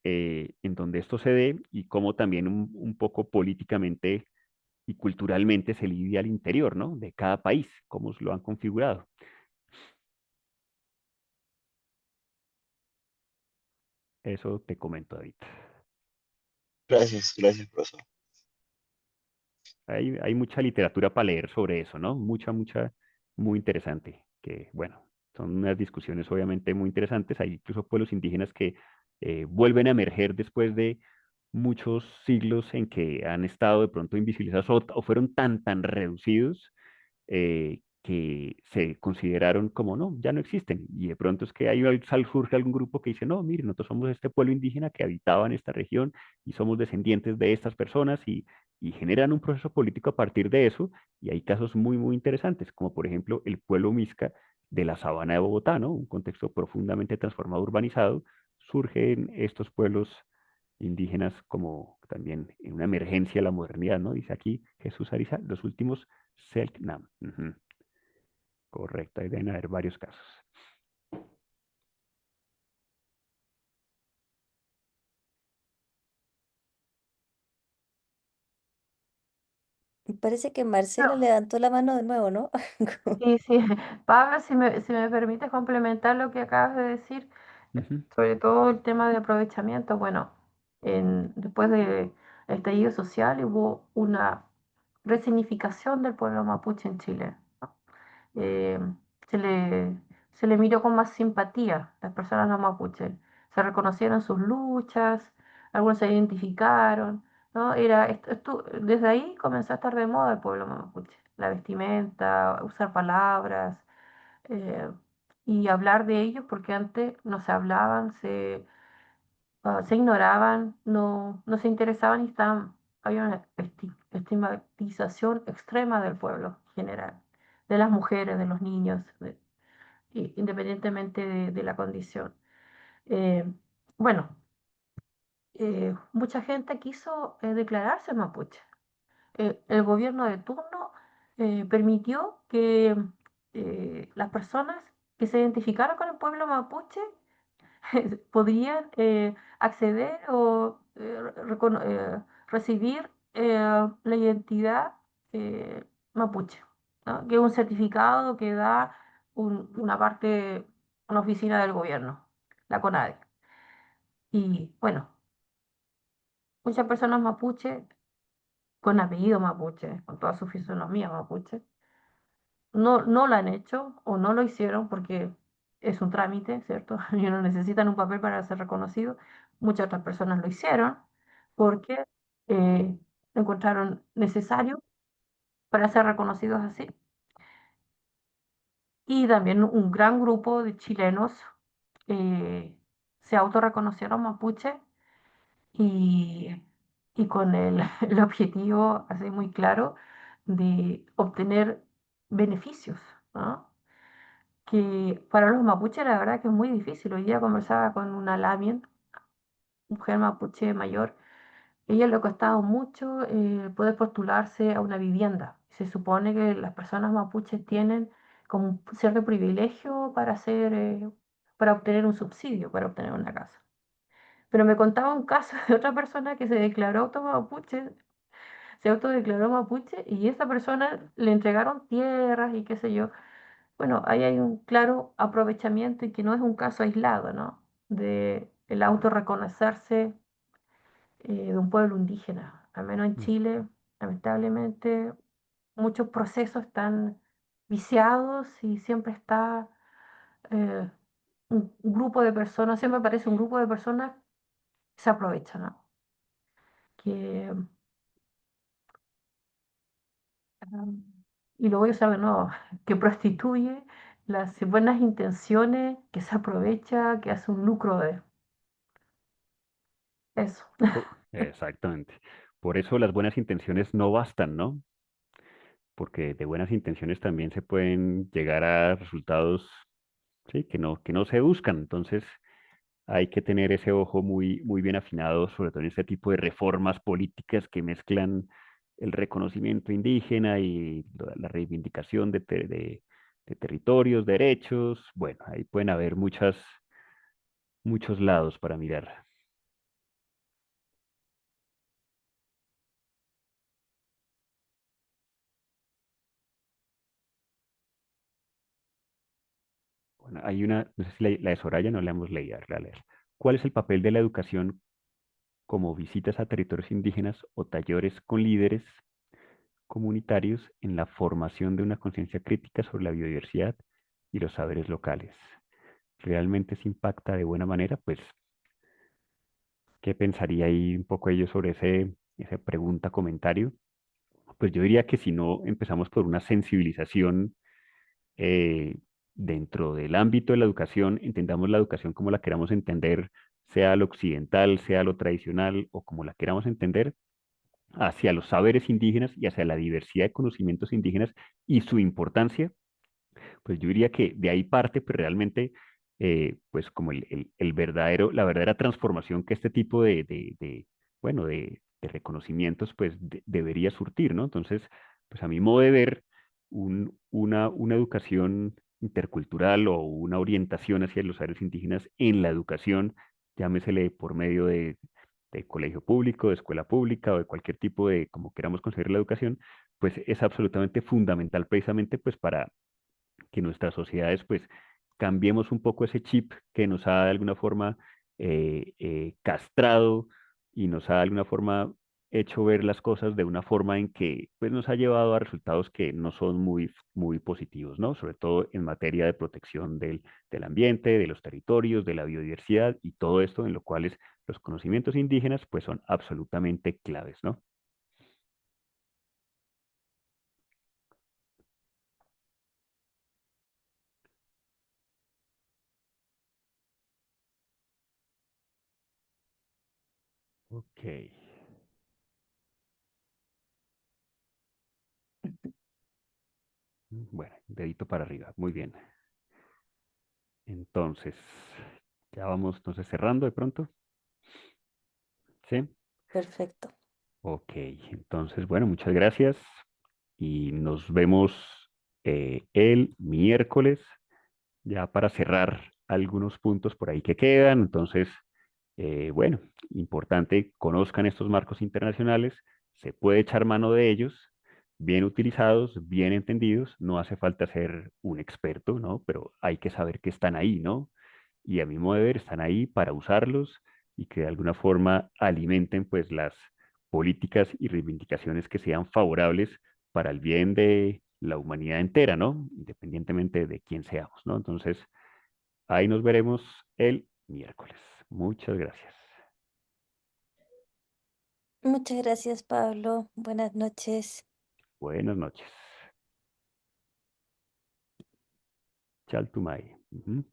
en donde esto se dé y cómo también un poco políticamente y culturalmente se lidia al interior, ¿no? De cada país, cómo lo han configurado. Eso te comento, David. Gracias, gracias, profesor. Hay mucha literatura para leer sobre eso, ¿no? Mucha, muy interesante. Que, bueno, son unas discusiones obviamente muy interesantes. Hay incluso pueblos indígenas que vuelven a emerger después de muchos siglos en que han estado de pronto invisibilizados o fueron tan reducidos que se consideraron como no, ya no existen. Y de pronto es que ahí surge algún grupo que dice, no, mire, nosotros somos este pueblo indígena que habitaba en esta región y somos descendientes de estas personas y y generan un proceso político a partir de eso, y hay casos muy, muy interesantes, como por ejemplo el pueblo Misca de la Sabana de Bogotá, ¿no? Un contexto profundamente transformado, urbanizado, surgen estos pueblos indígenas como también en una emergencia de la modernidad, ¿no? Dice aquí Jesús Ariza, los últimos Selknam. Ujú. Correcto, ahí deben haber varios casos. Me parece que Marcelo levantó la mano de nuevo, ¿no? Sí, sí. Pablo, si me permites complementar lo que acabas de decir, Ujú. sobre todo el tema de aprovechamiento. Bueno, después del estallido social hubo una resignificación del pueblo mapuche en Chile. eh, se le, se le miró con más simpatía las personas no mapuches. Se reconocieron sus luchas, algunos se identificaron, ¿no? Desde ahí comenzó a estar de moda el pueblo mapuche. La vestimenta, usar palabras eh, y hablar de ellos, porque antes no se hablaban, se ignoraban, no se interesaban y había una estigmatización extrema del pueblo en general, de las mujeres, de los niños, independientemente de la condición. Eh, bueno, mucha gente quiso declararse mapuche. El gobierno de turno permitió que las personas que se identificaron con el pueblo mapuche podían acceder o recibir la identidad mapuche, ¿no? Que es un certificado que da una parte, una oficina del gobierno, la CONADE. Y bueno, muchas personas mapuche, con apellido mapuche, con toda su fisonomía mapuche, no lo han hecho o no lo hicieron porque es un trámite, ¿cierto? Y no necesitan un papel para ser reconocido. Muchas otras personas lo hicieron porque eh, lo encontraron necesario para ser reconocidos así. Y también un gran grupo de chilenos eh, se autorreconocieron mapuche y, y con el objetivo así muy claro de obtener beneficios, ¿no? Que para los mapuches la verdad que es muy difícil. Hoy día conversaba con una Lamien, mujer mapuche mayor. Ella le ha costado mucho poder postularse a una vivienda. Se supone que las personas mapuches tienen como un cierto privilegio para obtener un subsidio, para obtener una casa. Pero me contaba un caso de otra persona que se declaró mapuche, se autodeclaró mapuche y esa persona le entregaron tierras y qué sé yo. Bueno, ahí hay un claro aprovechamiento y que no es un caso aislado, ¿no? De el autorreconocerse de un pueblo indígena. Al menos en Mm. Chile, lamentablemente, muchos procesos están viciados y siempre está eh, un grupo de personas, siempre aparece un grupo de personas que se aprovechan, ¿no? Que, ah, y lo voy a usar de nuevo, que prostituye las buenas intenciones, que se aprovecha, que hace un lucro de eso. Exactamente. Por eso las buenas intenciones no bastan, ¿no? Porque de buenas intenciones también se pueden llegar a resultados, sí, que no se buscan. Entonces, hay que tener ese ojo muy, muy bien afinado, sobre todo en este tipo de reformas políticas que mezclan el reconocimiento indígena y la reivindicación de territorios, derechos. Bueno, ahí pueden haber muchos lados para mirar. Bueno, hay una, no sé si la de Soraya no la hemos leído, a leer. ¿Cuál es el papel de la educación como visitas a territorios indígenas o talleres con líderes comunitarios en la formación de una conciencia crítica sobre la biodiversidad y los saberes locales? ¿Realmente se impacta de buena manera? Pues, ¿qué pensaría ahí un poco ellos sobre esa pregunta, comentario? Pues yo diría que si no empezamos por una sensibilización eh, dentro del ámbito de la educación, entendamos la educación como la queramos entender, sea lo occidental, sea lo tradicional o como la queramos entender, hacia los saberes indígenas y hacia la diversidad de conocimientos indígenas y su importancia, pues yo diría que de ahí parte pues realmente pues como el verdadero, la verdadera transformación que este tipo bueno, de reconocimientos pues debería surtir, ¿no? Entonces, pues a mi modo de ver, una educación intercultural o una orientación hacia los saberes indígenas en la educación, llámesele por medio de colegio público, de escuela pública o de cualquier tipo de, como queramos concebir la educación, pues es absolutamente fundamental precisamente pues para que nuestras sociedades pues cambiemos un poco ese chip que nos ha de alguna forma castrado y nos ha de alguna forma hecho ver las cosas de una forma en que pues nos ha llevado a resultados que no son muy positivos, ¿no? Sobre todo en materia de protección del ambiente, de los territorios, de la biodiversidad y todo esto en lo cual los conocimientos indígenas pues son absolutamente claves, ¿no? Ok. Bueno, dedito para arriba. Muy bien. Entonces, ya vamos entonces cerrando de pronto. ¿Sí? Perfecto. Ok, entonces, bueno, muchas gracias y nos vemos el miércoles ya para cerrar algunos puntos por ahí que quedan. Entonces, bueno, importante, conozcan estos marcos internacionales, se puede echar mano de ellos, bien utilizados, bien entendidos, no hace falta ser un experto, ¿no? Pero hay que saber que están ahí, ¿no? Y a mi modo de ver, están ahí para usarlos y que de alguna forma alimenten pues las políticas y reivindicaciones que sean favorables para el bien de la humanidad entera, ¿no? Independientemente de quién seamos, ¿no? Entonces, ahí nos veremos el miércoles. Muchas gracias. Muchas gracias, Pablo. Buenas noches. Buenas noches. Chaltumay. Ujú.